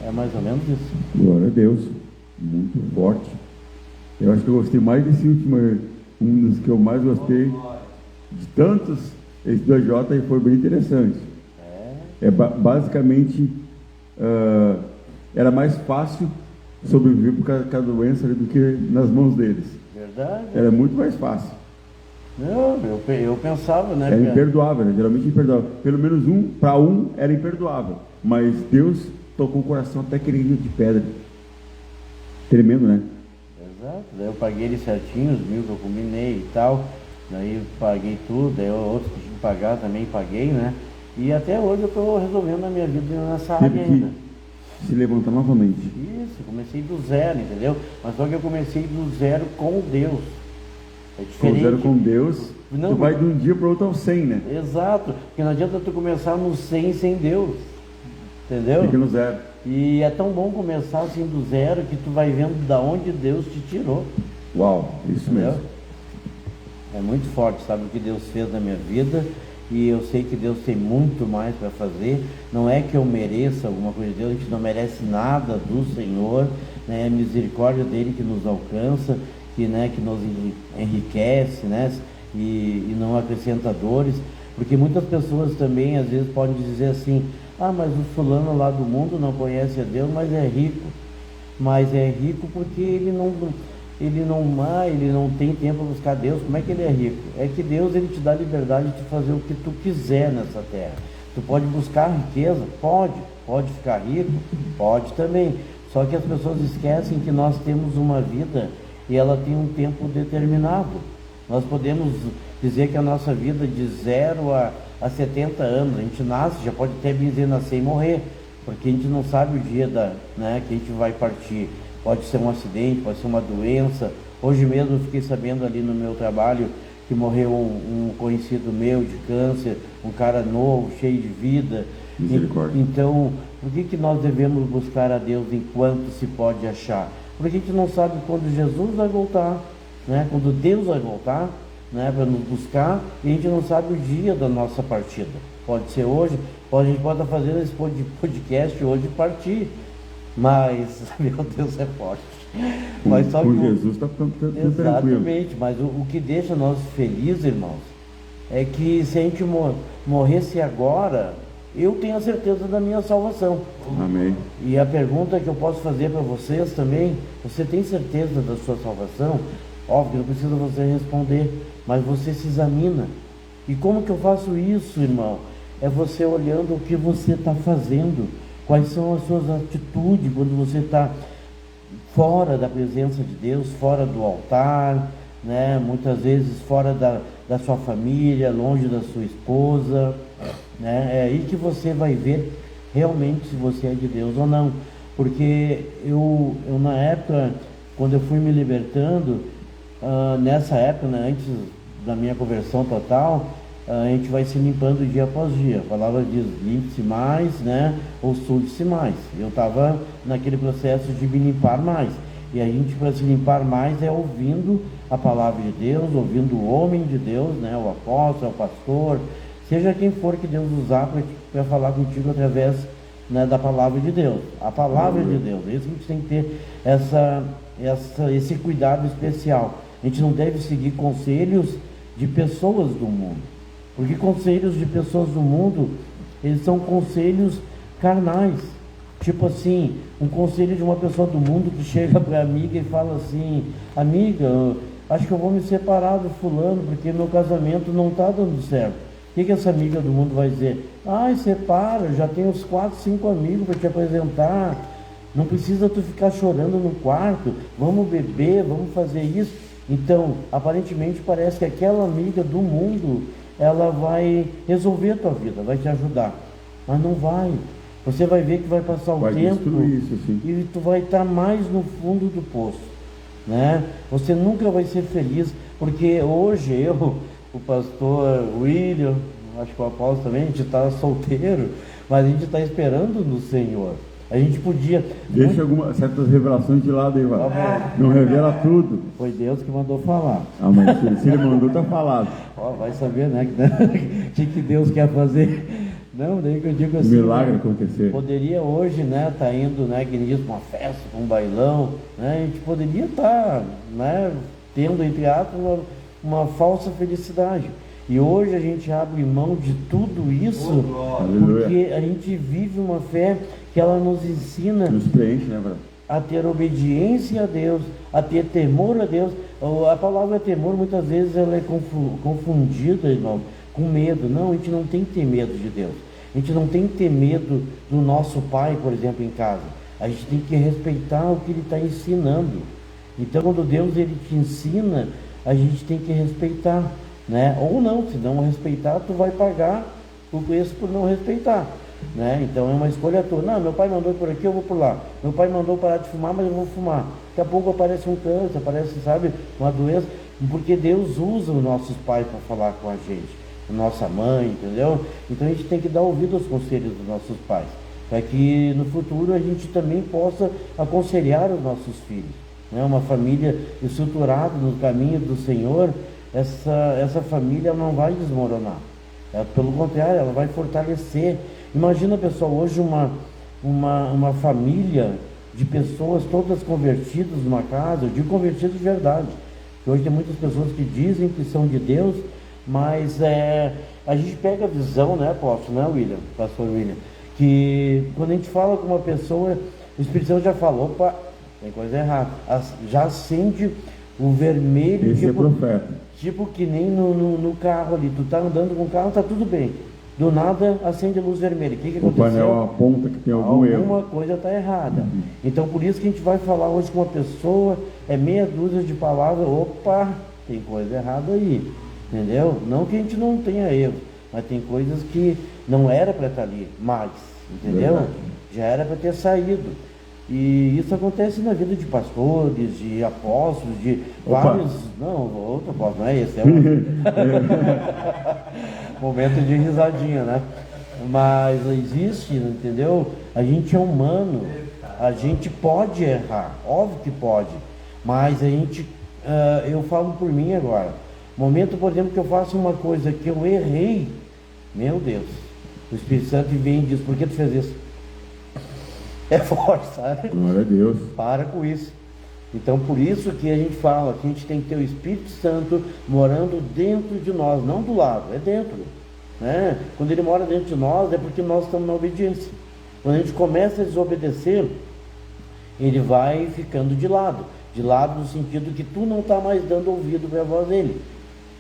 é mais ou menos isso. Glória a Deus. Muito forte. Eu acho que eu gostei mais desse último, um dos que eu mais gostei. De tantos, esse do AJ aí foi bem interessante. Basicamente, era mais fácil sobreviver por causa da doença do que nas mãos deles. Verdade. Era muito mais fácil. Não, eu pensava, né? Era imperdoável, né? Geralmente imperdoável. Pelo menos para um era imperdoável. Mas Deus tocou o coração até aquele rio de pedra. Tremendo, né? Exato. Daí eu paguei ele certinho, os 1.000 que eu combinei e tal. Daí eu paguei tudo, daí outros que tinham que pagar também paguei, né? E até hoje eu estou resolvendo a minha vida nessa área ainda. Se levantar novamente. Isso, comecei do zero, entendeu? Mas só que eu comecei do zero com Deus. É diferente. Do zero com Deus, tu vai de um dia para o outro ao 100, né? Exato, porque não adianta tu começar no 100 sem Deus, entendeu? Fica no zero. E é tão bom começar assim do zero que tu vai vendo da onde Deus te tirou. Uau, isso entendeu? mesmo. É muito forte, sabe o que Deus fez na minha vida? E eu sei que Deus tem muito mais para fazer. Não é que eu mereça alguma coisa de Deus, a gente não merece nada do Senhor, né? É a misericórdia dele que nos alcança, que nos enriquece, né? E não acrescenta dores. Porque muitas pessoas também às vezes podem dizer assim, mas o fulano lá do mundo não conhece a Deus, mas é rico. Mas é rico porque ele não tem tempo para buscar Deus. Como é que ele é rico? É que Deus ele te dá liberdade de fazer o que tu quiser nessa terra. Tu pode buscar riqueza? Pode ficar rico? Pode também. Só que as pessoas esquecem que nós temos uma vida e ela tem um tempo determinado. Nós podemos dizer que a nossa vida de 0 a 70 anos, a gente nasce, já pode até dizer nascer e morrer, porque a gente não sabe o dia que a gente vai partir. Pode ser um acidente, pode ser uma doença. Hoje mesmo eu fiquei sabendo ali no meu trabalho que morreu um conhecido meu de câncer, um cara novo, cheio de vida. Misericórdia. Então, por que nós devemos buscar a Deus enquanto se pode achar? Porque a gente não sabe quando Jesus vai voltar, né? Quando Deus vai voltar, né? Para nos buscar, e a gente não sabe o dia da nossa partida. Pode ser hoje, a gente pode estar fazendo esse podcast hoje e partir. Mas, meu Deus, é forte. Mas só com que Jesus está tranquilo. Exatamente, mas o que deixa nós felizes, irmãos, é que se a gente morresse agora, eu tenho a certeza da minha salvação. Amém. E a pergunta que eu posso fazer para vocês também, você tem certeza da sua salvação? Óbvio, não precisa você responder, mas você se examina. E como que eu faço isso, irmão? É você olhando o que você está fazendo. Quais são as suas atitudes quando você está fora da presença de Deus, fora do altar, né? Muitas vezes fora da sua família, longe da sua esposa, né? É aí que você vai ver realmente se você é de Deus ou não. Porque eu na época, quando eu fui me libertando, nessa época, né, antes da minha conversão total, a gente vai se limpando dia após dia. A palavra diz, limpe-se mais, né? Ou suje-se mais. Eu estava naquele processo de me limpar mais. E a gente, para se limpar mais, é ouvindo a palavra de Deus, ouvindo o homem de Deus, né? O apóstolo, o pastor, seja quem for que Deus usar para falar contigo através, né, da palavra de Deus. A palavra de Deus. Isso a gente tem que ter esse cuidado especial. A gente não deve seguir conselhos de pessoas do mundo. Porque conselhos de pessoas do mundo, eles são conselhos carnais. Tipo assim, um conselho de uma pessoa do mundo que chega para a amiga e fala assim: amiga, acho que eu vou me separar do fulano porque meu casamento não está dando certo. O que essa amiga do mundo vai dizer? Ai, separa, eu já tenho uns 4, 5 amigos para te apresentar. Não precisa tu ficar chorando no quarto. Vamos beber, vamos fazer isso. Então, aparentemente parece que aquela amiga do mundo, ela vai resolver a tua vida, vai te ajudar. Mas não vai. Você vai ver que vai passar o tempo isso, sim. e tu vai estar mais no fundo do poço, né? Você nunca vai ser feliz, porque hoje eu, o pastor William, acho que o apóstolo também, a gente está solteiro, mas a gente está esperando no Senhor. A gente podia... Deixa algumas certas revelações de lado aí, não revela tudo. Foi Deus que mandou falar. Ah, mas se ele mandou, tá falado. Vai saber, né? O que Deus quer fazer. Não, daí que eu digo assim... Milagre acontecer. Poderia hoje, né, tá indo, né, que nem diz, uma festa, um bailão, né? A gente poderia estar, né, tendo, entre aspas, uma falsa felicidade. E hoje a gente abre mão de tudo isso, porque a gente vive uma fé que ela nos ensina, nos preenche, né, a ter obediência a Deus, a ter temor a Deus. A palavra temor muitas vezes ela é confundida, irmão, com medo. Não, a gente não tem que ter medo de Deus. A gente não tem que ter medo do nosso pai, por exemplo, em casa. A gente tem que respeitar o que ele está ensinando. Então, quando Deus ele te ensina, a gente tem que respeitar, né? Ou não, se não respeitar, tu vai pagar o preço por não respeitar, né? Então é uma escolha tua. Não, meu pai mandou por aqui, eu vou por lá. Meu pai mandou parar de fumar, mas eu vou fumar. Daqui a pouco aparece um câncer, aparece, sabe, uma doença, porque Deus usa os nossos pais para falar com a gente, a nossa mãe, entendeu? Então a gente tem que dar ouvido aos conselhos dos nossos pais, para que no futuro a gente também possa aconselhar os nossos filhos, né? Uma família estruturada no caminho do Senhor, essa família não vai desmoronar. Pelo contrário, ela vai fortalecer. Imagina, pessoal, hoje uma família de pessoas todas convertidas numa casa, eu digo convertidas de verdade, porque hoje tem muitas pessoas que dizem que são de Deus, mas a gente pega a visão, né, apóstolo, né, pastor William, que quando a gente fala com uma pessoa, o Espírito Santo já falou, opa, tem coisa errada, já acende o vermelho. Esse tipo, é profeta. Tipo que nem no carro ali, tu tá andando com o carro, tá tudo bem. Do nada acende a luz vermelha. O que aconteceu? O painel aponta que tem algum erro. Alguma coisa está errada. Então por isso que a gente vai falar hoje com uma pessoa, meia dúzia de palavras, opa, tem coisa errada aí. Entendeu? Não que a gente não tenha erro, mas tem coisas que não era para estar ali mais. Entendeu? Verdade. Já era para ter saído. E isso acontece na vida de pastores, de apóstolos, de vários... Não, outro apóstolo, não é esse, é um momento de risadinha, né? Mas existe, entendeu? A gente é humano, a gente pode errar, óbvio que pode, mas a gente, eu falo por mim agora, momento, por exemplo, que eu faço uma coisa que eu errei, meu Deus, o Espírito Santo vem e diz, por que tu fez isso? É forte, sabe? Glória a Deus. Para com isso. Então, por isso que a gente fala que a gente tem que ter o Espírito Santo morando dentro de nós, não do lado, é dentro, né? Quando ele mora dentro de nós, é porque nós estamos na obediência. Quando a gente começa a desobedecer, ele vai ficando de lado no sentido que tu não está mais dando ouvido para a voz dele.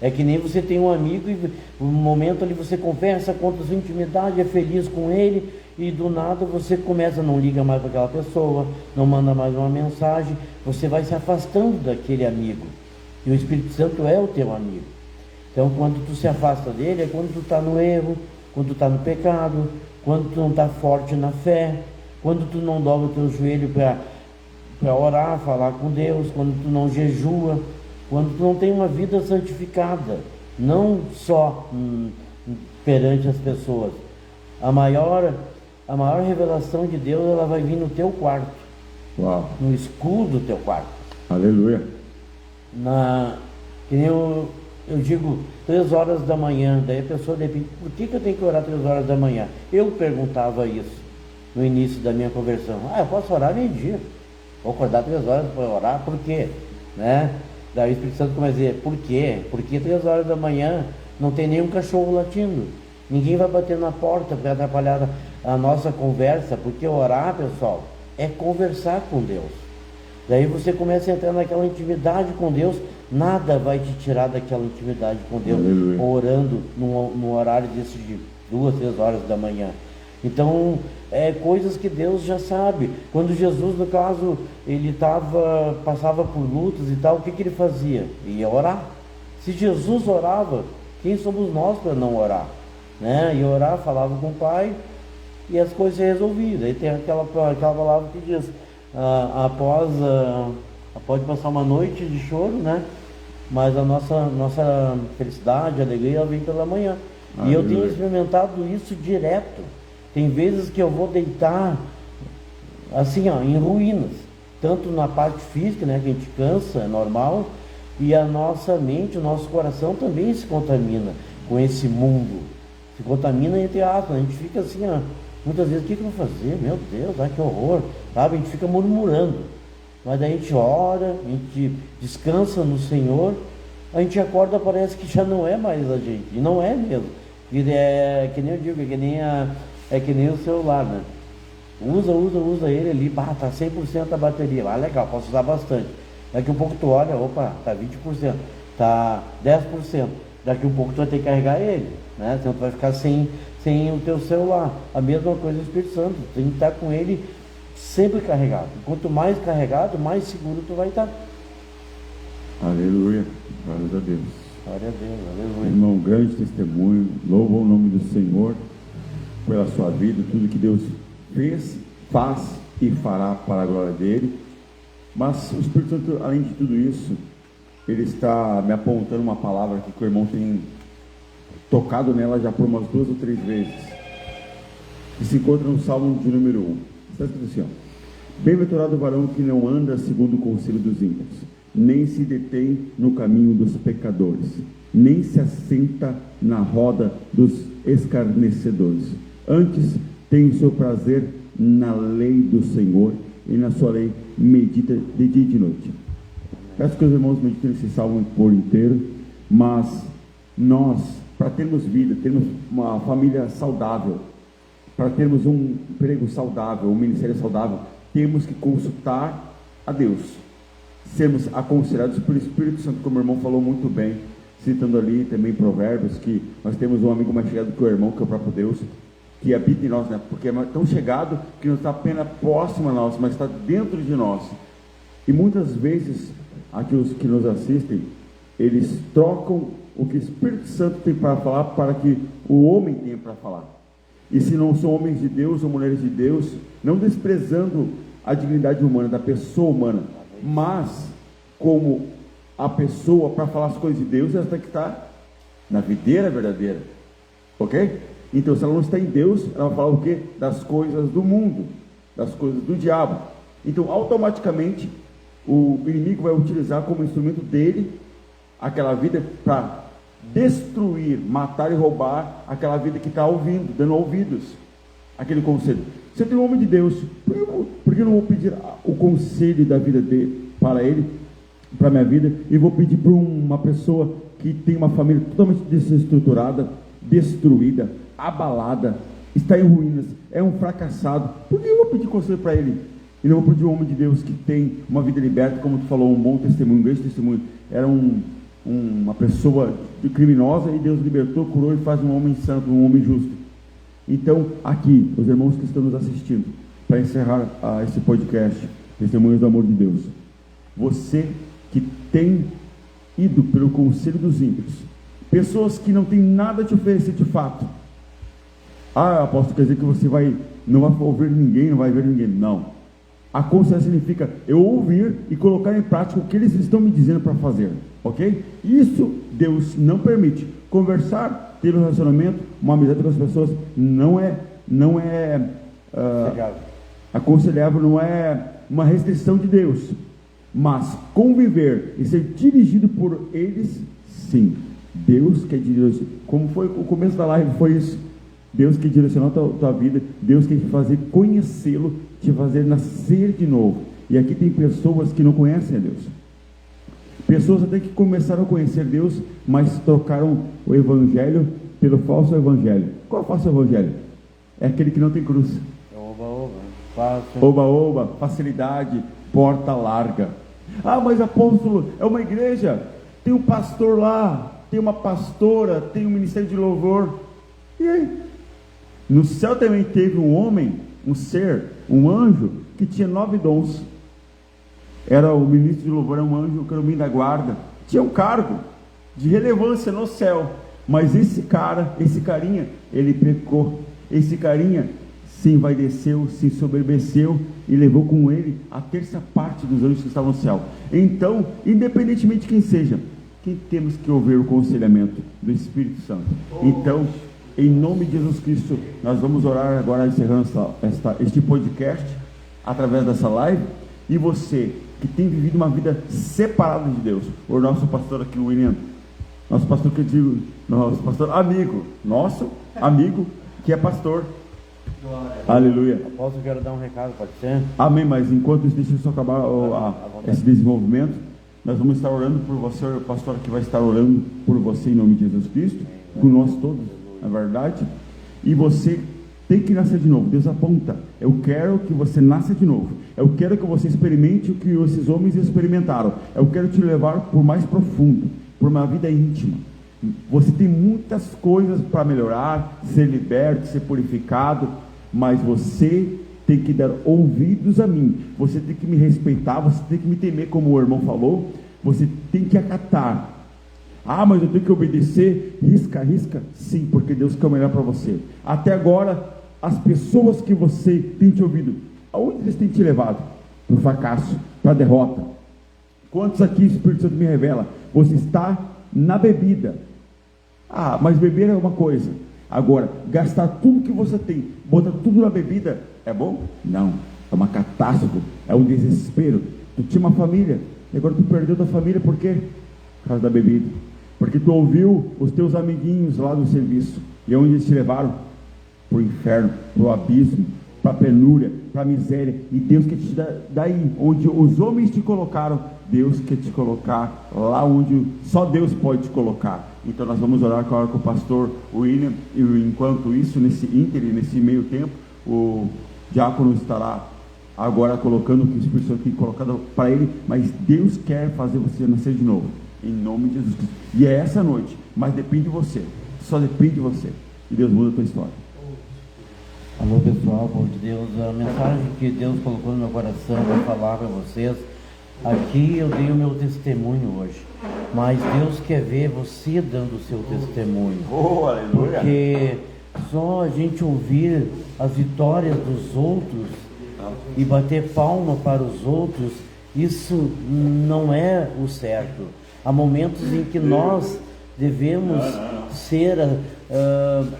É que nem você tem um amigo e no momento ali você conversa, conta sua intimidade, é feliz com ele e do nada você começa, não liga mais para aquela pessoa, não manda mais uma mensagem, você vai se afastando daquele amigo. E o Espírito Santo é o teu amigo. Então quando tu se afasta dele, é quando tu está no erro, quando tu está no pecado, quando tu não está forte na fé, quando tu não dobra o teu joelho para orar, falar com Deus, quando tu não jejua, quando tu não tem uma vida santificada, não só perante as pessoas. A maior revelação de Deus, ela vai vir no teu quarto. Uau. No escuro do teu quarto. Aleluia. Que nem eu digo, 3 horas da manhã, daí a pessoa de repente, por que eu tenho que orar 3 horas da manhã? Eu perguntava isso no início da minha conversão. Eu posso orar meio-dia. Vou acordar 3 horas para orar, por quê? Né? Daí o Espírito Santo começa a dizer, por quê? Porque 3 horas da manhã não tem nenhum cachorro latindo. Ninguém vai bater na porta para atrapalhar a nossa conversa, porque orar, pessoal, é conversar com Deus. Daí você começa a entrar naquela intimidade com Deus, nada vai te tirar daquela intimidade com Deus, Aleluia. orando num horário desse de 2, 3 horas da manhã. Então, coisas que Deus já sabe. Quando Jesus, no caso, ele passava por lutas e tal, o que ele fazia? Ia orar. Se Jesus orava, quem somos nós para não orar? Né? Ia orar, falava com o Pai e as coisas se resolviam. Aí tem aquela palavra que diz, pode passar uma noite de choro, né? Mas a nossa felicidade, alegria, ela vem pela manhã. E eu tenho experimentado isso direto. Tem vezes que eu vou deitar assim, ó, em ruínas, tanto na parte física, né, que a gente cansa, é normal, e a nossa mente, o nosso coração também se contamina com esse mundo. Se contamina entre aspas, a gente fica assim, ó, muitas vezes, o que eu vou fazer? Meu Deus, que horror, sabe? A gente fica murmurando, mas daí a gente ora, a gente descansa no Senhor, a gente acorda, parece que já não é mais a gente, e não é mesmo. E que nem eu digo, é que nem o celular, né? Usa ele ali, tá 100% a bateria, legal, posso usar bastante. Daqui um pouco tu olha, opa, tá 20%, tá 10%, daqui um pouco tu vai ter que carregar ele, né? Senão tu vai ficar sem o teu celular. A mesma coisa do Espírito Santo, tu tem que estar com ele sempre carregado. Quanto mais carregado, mais seguro tu vai estar. Aleluia, glória a Deus. Glória a Deus, aleluia. Irmão, grande testemunho, louva o nome do Senhor pela sua vida, tudo que Deus fez, faz e fará para a glória dele. Mas o Espírito Santo, além de tudo isso, ele está me apontando uma palavra aqui que o irmão tem tocado nela já por umas 2 ou 3 vezes, que se encontra no Salmo de número 1. Está escrito assim, ó: bem-aventurado o varão que não anda segundo o conselho dos ímpios, nem se detém no caminho dos pecadores, nem se assenta na roda dos escarnecedores. Antes tem o seu prazer na lei do Senhor, e na sua lei medita de dia e de noite. Peço que os irmãos meditem esse salmo por inteiro. Mas nós, para termos vida, termos uma família saudável, para termos um emprego saudável, um ministério saudável, temos que consultar a Deus, sermos aconselhados pelo Espírito Santo, como o irmão falou muito bem, citando ali também Provérbios, que nós temos um amigo mais chegado que o irmão, que é o próprio Deus, que habita em nós, né? Porque é tão chegado que não está apenas próximo a nós, mas está dentro de nós. E muitas vezes, aqui os que nos assistem, eles trocam o que o Espírito Santo tem para falar para que o homem tenha para falar. E se não são homens de Deus ou mulheres de Deus, não desprezando a dignidade humana, da pessoa humana, mas como a pessoa, para falar as coisas de Deus, ela tem que estar na videira verdadeira, ok? Então, se ela não está em Deus, ela vai falar o quê? Das coisas do mundo, das coisas do diabo. Então, automaticamente, o inimigo vai utilizar como instrumento dele aquela vida para destruir, matar e roubar aquela vida que está ouvindo, dando ouvidos àquele conselho. Se eu tenho um homem de Deus, por que eu não vou pedir o conselho da vida dele para ele, para a minha vida, e vou pedir para uma pessoa que tem uma família totalmente desestruturada, destruída, abalada, está em ruínas, é um fracassado? Por que eu vou pedir conselho para ele? E não vou pedir um homem de Deus que tem uma vida liberta, como tu falou, um bom testemunho, um grande testemunho. Era uma pessoa criminosa e Deus libertou, curou e faz um homem santo, um homem justo. Então, aqui, os irmãos que estão nos assistindo, para encerrar esse podcast, Testemunhos do Amor de Deus, você que tem ido pelo conselho dos ímpios, pessoas que não têm nada a te oferecer de fato. Apóstolo, quer dizer que você não vai ouvir ninguém, não vai ver ninguém. Não. Aconselhar significa eu ouvir e colocar em prática o que eles estão me dizendo para fazer, ok? Isso Deus não permite. Conversar, ter um relacionamento, uma amizade com as pessoas não é aconselhável, não é uma restrição de Deus. Mas conviver e ser dirigido por eles, sim. Deus quer dirigir, como foi o começo da live, foi isso. Deus quer direcionar a tua vida, Deus quer te fazer conhecê-lo, te fazer nascer de novo. E aqui tem pessoas que não conhecem a Deus. Pessoas até que começaram a conhecer Deus, mas trocaram o evangelho pelo falso evangelho. Qual é o fácil evangelho? É aquele que não tem cruz. Oba, fácil. Oba, facilidade, porta larga. Ah, mas apóstolo, é uma igreja, tem um pastor lá, tem uma pastora, tem um ministério de louvor. E aí? No céu também teve um homem, um ser, um anjo, que tinha 9 dons. Era o ministro de louvor, era um anjo, o querubim da guarda. Tinha um cargo de relevância no céu. Mas esse carinha, ele pecou. Esse carinha se envaideceu, se ensoberbeceu e levou com ele a terça parte dos anjos que estavam no céu. Então, independentemente de quem seja, quem temos que ouvir o aconselhamento do Espírito Santo? Então, em nome de Jesus Cristo, nós vamos orar agora, encerrando este podcast, através dessa live. E você, que tem vivido uma vida separada de Deus, o nosso pastor aqui, o William, nosso pastor que eu digo, nosso pastor amigo, que é pastor. Glória. Aleluia. Apóstolo, quero dar um recado, pode ser? Amém, mas enquanto isso, deixa eu só acabar esse desenvolvimento. Nós vamos estar orando por você, o pastor que vai estar orando por você em nome de Jesus Cristo, por nós todos, na verdade. E você tem que nascer de novo. Deus aponta: eu quero que você nasça de novo. Eu quero que você experimente o que esses homens experimentaram. Eu quero te levar por mais profundo, por uma vida íntima. Você tem muitas coisas para melhorar, ser liberto, ser purificado, mas você tem que dar ouvidos a mim. Você tem que me respeitar, você tem que me temer, como o irmão falou. Você tem que acatar. Ah, mas eu tenho que obedecer. Risca. Sim, porque Deus quer o melhor para você. Até agora, as pessoas que você tem te ouvido, aonde eles têm te levado? Para o fracasso, para a derrota. Quantos aqui o Espírito Santo me revela? Você está na bebida. Ah, mas beber é uma coisa. Agora, gastar tudo que você tem, botar tudo na bebida, é bom? Não, é uma catástrofe, é um desespero. Tu tinha uma família, e agora tu perdeu tua família, por quê? Por causa da bebida. Porque tu ouviu os teus amiguinhos lá do serviço, e onde eles te levaram? Para o inferno, para o abismo, para a penúria, para a miséria. E Deus quer te dar daí, onde os homens te colocaram, Deus quer te colocar lá onde só Deus pode te colocar. Então nós vamos orar com o pastor William, e enquanto isso, nesse meio tempo, o diácono estará agora colocando o que o Espírito Santo tem colocado para ele, mas Deus quer fazer você nascer de novo, em nome de Jesus Cristo. E é essa noite, mas depende de você, só depende de você, e Deus muda a tua história. Alô pessoal, povo de Deus, a mensagem que Deus colocou no meu coração para falar para vocês, aqui eu dei o meu testemunho hoje, mas Deus quer ver você dando o seu testemunho. Aleluia. Porque só a gente ouvir as vitórias dos outros e bater palma para os outros, isso não é o certo. Há momentos em que nós devemos ser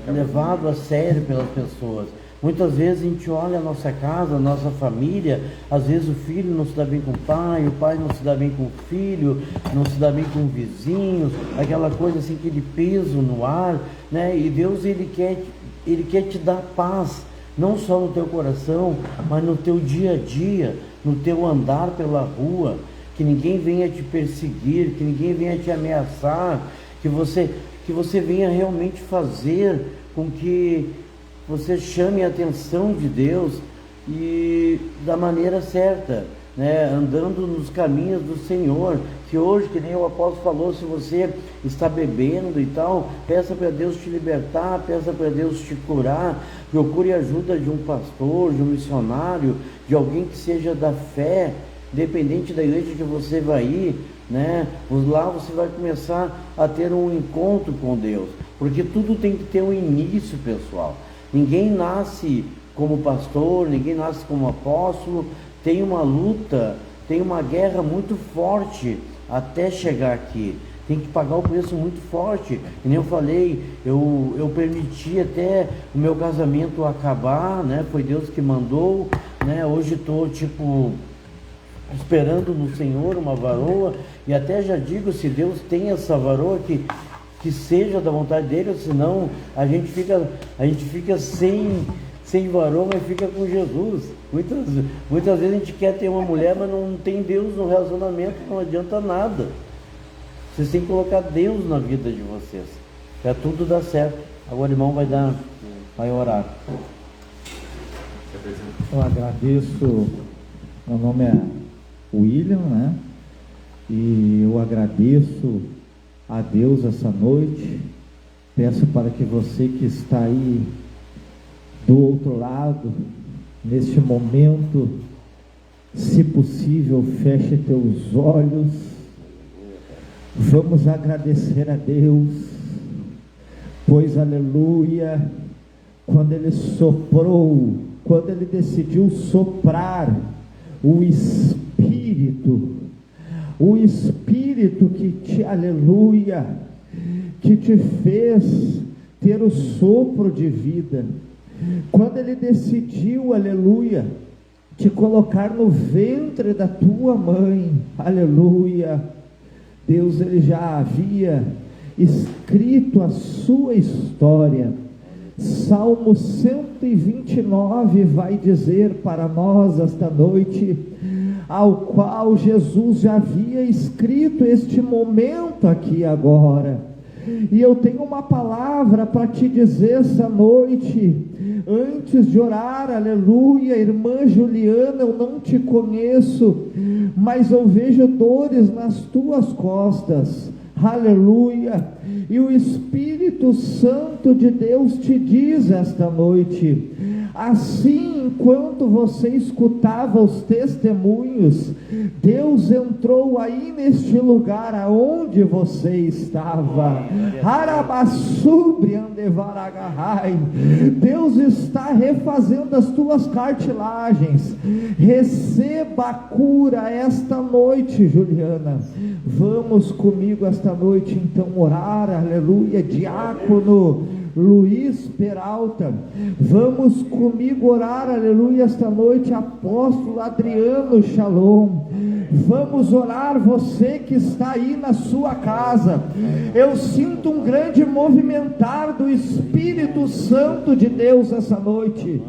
levados a sério pelas pessoas. Muitas vezes a gente olha a nossa casa, a nossa família, às vezes o filho não se dá bem com o pai não se dá bem com o filho, não se dá bem com o vizinho, aquela coisa assim, aquele peso no ar, né? E Deus, ele quer te dar paz, não só no teu coração, mas no teu dia a dia, no teu andar pela rua, que ninguém venha te perseguir, que ninguém venha te ameaçar, que você venha realmente fazer com que você chame a atenção de Deus e da maneira certa, né? Andando nos caminhos do Senhor. Que hoje, que nem o apóstolo falou, se você está bebendo e tal, peça para Deus te libertar, peça para Deus te curar, procure a ajuda de um pastor, de um missionário, de alguém que seja da fé, independente da igreja que você vai ir, né? Lá você vai começar a ter um encontro com Deus, porque tudo tem que ter um início, pessoal. Ninguém nasce como pastor, ninguém nasce como apóstolo. Tem uma luta, tem uma guerra muito forte até chegar aqui. Tem que pagar o preço muito forte. E nem eu falei, eu permiti até o meu casamento acabar, né? Foi Deus que mandou, né? Hoje estou esperando no Senhor uma varoa, e até já digo, se Deus tem essa varoa, que seja da vontade dele, ou senão a gente fica sem varoa, mas fica com Jesus. Muitas vezes a gente quer ter uma mulher, mas não tem Deus no relacionamento, não adianta nada. Vocês têm que colocar Deus na vida de vocês, para tudo dar certo. Agora o irmão vai orar. Eu agradeço, meu nome é William, né? E eu agradeço a Deus essa noite. Peço para que você que está aí do outro lado, neste momento, se possível, feche teus olhos. Vamos agradecer a Deus, pois, aleluia, quando Ele soprou, quando Ele decidiu soprar o Espírito que te, aleluia, que te fez ter o sopro de vida, quando Ele decidiu, aleluia, te colocar no ventre da tua mãe, aleluia, Deus, Ele já havia escrito a sua história. Salmo 129 vai dizer para nós esta noite, ao qual Jesus já havia escrito este momento aqui agora. E eu tenho uma palavra para te dizer essa noite, antes de orar, aleluia. Irmã Juliana, eu não te conheço, mas eu vejo dores nas tuas costas, aleluia, e o Espírito Santo de Deus te diz esta noite, assim, enquanto você escutava os testemunhos, Deus entrou aí neste lugar aonde você estava. Deus está refazendo as tuas cartilagens. Receba a cura esta noite, Juliana. Vamos comigo esta noite então orar, aleluia. Diácono Luiz Peralta, vamos comigo orar, aleluia, esta noite. Apóstolo Adriano Shalom, vamos orar. Você que está aí na sua casa, eu sinto um grande movimentar do Espírito Santo de Deus essa noite.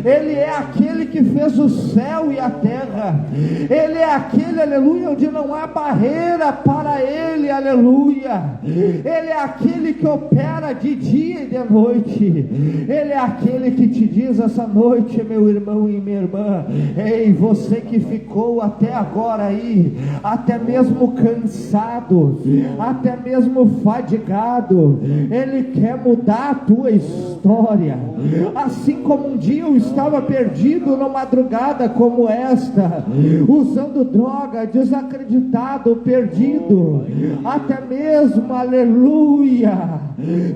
Ele é aquele que fez o céu e a terra, Ele é aquele, aleluia, onde não há barreira para Ele, aleluia. Ele é aquele que opera de dia e de noite. Ele é aquele que te diz essa noite, meu irmão e minha irmã, ei, você que ficou até agora aí, até mesmo cansado, até mesmo fadigado, Ele quer mudar a tua história. Assim como um dia eu estava perdido numa madrugada como esta, usando droga, desacreditado, perdido, até mesmo, aleluia,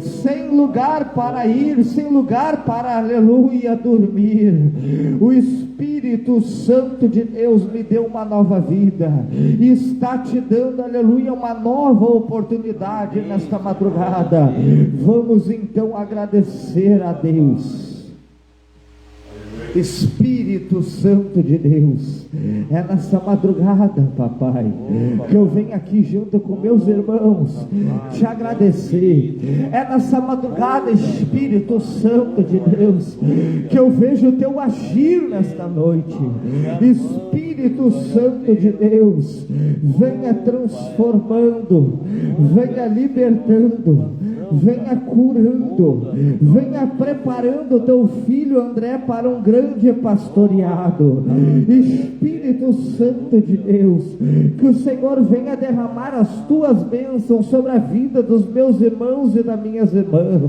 sem lugar para ir, sem lugar para, aleluia, dormir. O Espírito Santo de Deus me deu uma nova vida e está te dando, aleluia, uma nova oportunidade nesta madrugada. Vamos então agradecer a Deus. Espírito Santo de Deus, é nessa madrugada, papai, que eu venho aqui junto com meus irmãos te agradecer. É nessa madrugada, Espírito Santo de Deus, que eu vejo o teu agir nesta noite. Espírito Santo de Deus, venha transformando, venha libertando, venha curando, venha preparando o teu filho André para um grande pastoreado. Espírito Santo de Deus, que o Senhor venha derramar as tuas bênçãos sobre a vida dos meus irmãos e das minhas irmãs.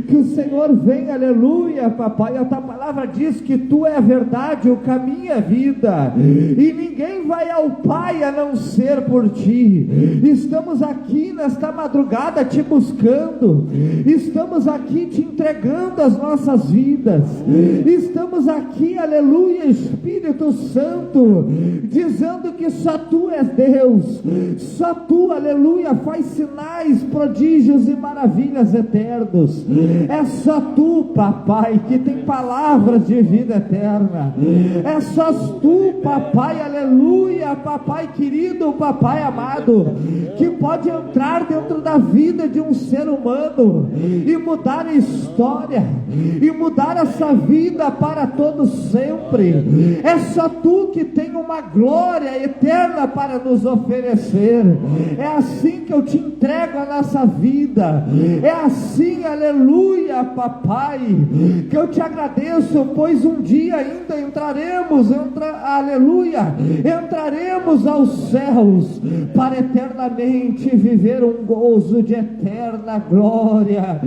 Que o Senhor venha, aleluia, papai. A tua palavra diz que tu é a verdade, o caminho e a vida, e ninguém vai ao Pai a não ser por ti. Estamos aqui nesta madrugada te buscando, estamos aqui te entregando as nossas vidas, estamos aqui, aleluia, Espírito Santo, dizendo que só tu és Deus, só tu, aleluia, faz sinais, prodígios e maravilhas eternos. É só tu, papai, que tem palavras de vida eterna. É só tu, papai, aleluia, papai querido, papai amado, que pode entrar dentro da vida de um ser humano humano e mudar a história e mudar essa vida para todo sempre. É só tu que tem uma glória eterna para nos oferecer. É assim que eu te entrego a nossa vida. É assim, aleluia, papai, que eu te agradeço, pois um dia ainda entraremos aos céus para eternamente viver um gozo de eterna glória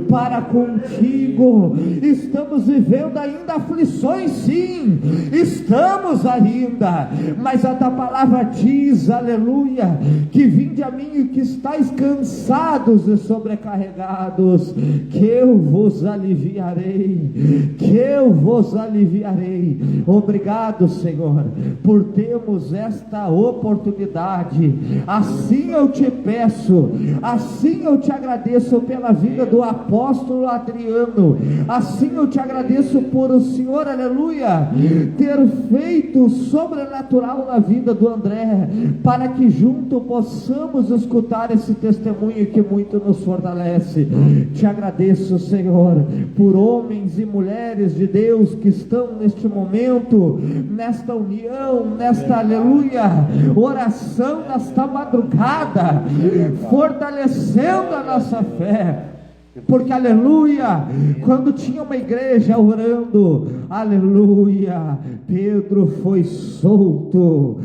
para contigo. Estamos vivendo ainda aflições, sim, estamos ainda, mas a tua palavra diz, aleluia, que vinde a mim que estáis cansados e sobrecarregados, que eu vos aliviarei, Obrigado, Senhor, por termos esta oportunidade. Assim eu te peço, assim eu te agradeço pela vida do apóstolo Adriano, assim eu te agradeço por o Senhor, aleluia, ter feito o sobrenatural na vida do André, para que junto possamos escutar esse testemunho que muito nos fortalece. Te agradeço, Senhor, por homens e mulheres de Deus que estão neste momento, nesta união, nesta, aleluia, oração, nesta madrugada, fortalecendo a nossa fé. Porque, aleluia, quando tinha uma igreja orando, aleluia, Pedro foi solto,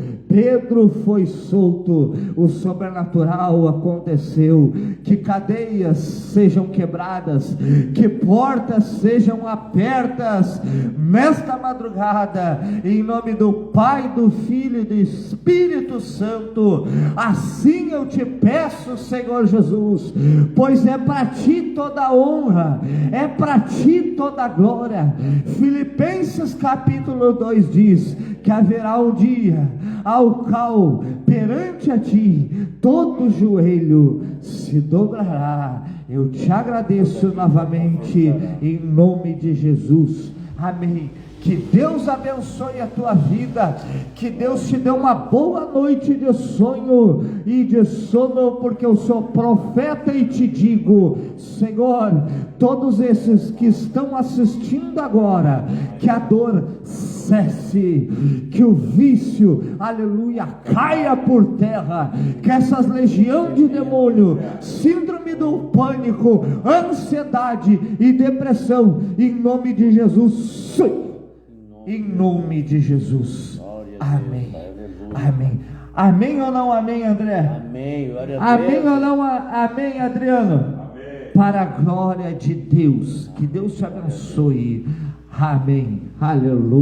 o sobrenatural aconteceu, que cadeias sejam quebradas, que portas sejam abertas, nesta madrugada, em nome do Pai, do Filho e do Espírito Santo. Assim eu te peço, Senhor Jesus, pois é para ti toda a honra, é para ti toda a glória. Filipenses capítulo 2 diz que haverá um dia ao qual perante a ti todo joelho se dobrará. Eu te agradeço novamente em nome de Jesus, amém. Que Deus abençoe a tua vida, que Deus te dê uma boa noite de sonho e de sono, porque eu sou profeta e te digo, Senhor, todos esses que estão assistindo agora, que a dor cesse, que o vício, aleluia, caia por terra, que essas legião de demônio, síndrome do pânico, ansiedade e depressão, em nome de Jesus, em nome de Jesus, amém, amém, amém ou não amém, André? Amém, amém ou não amém, Adriano? Amém. Para a glória de Deus, que Deus te abençoe, amém, aleluia.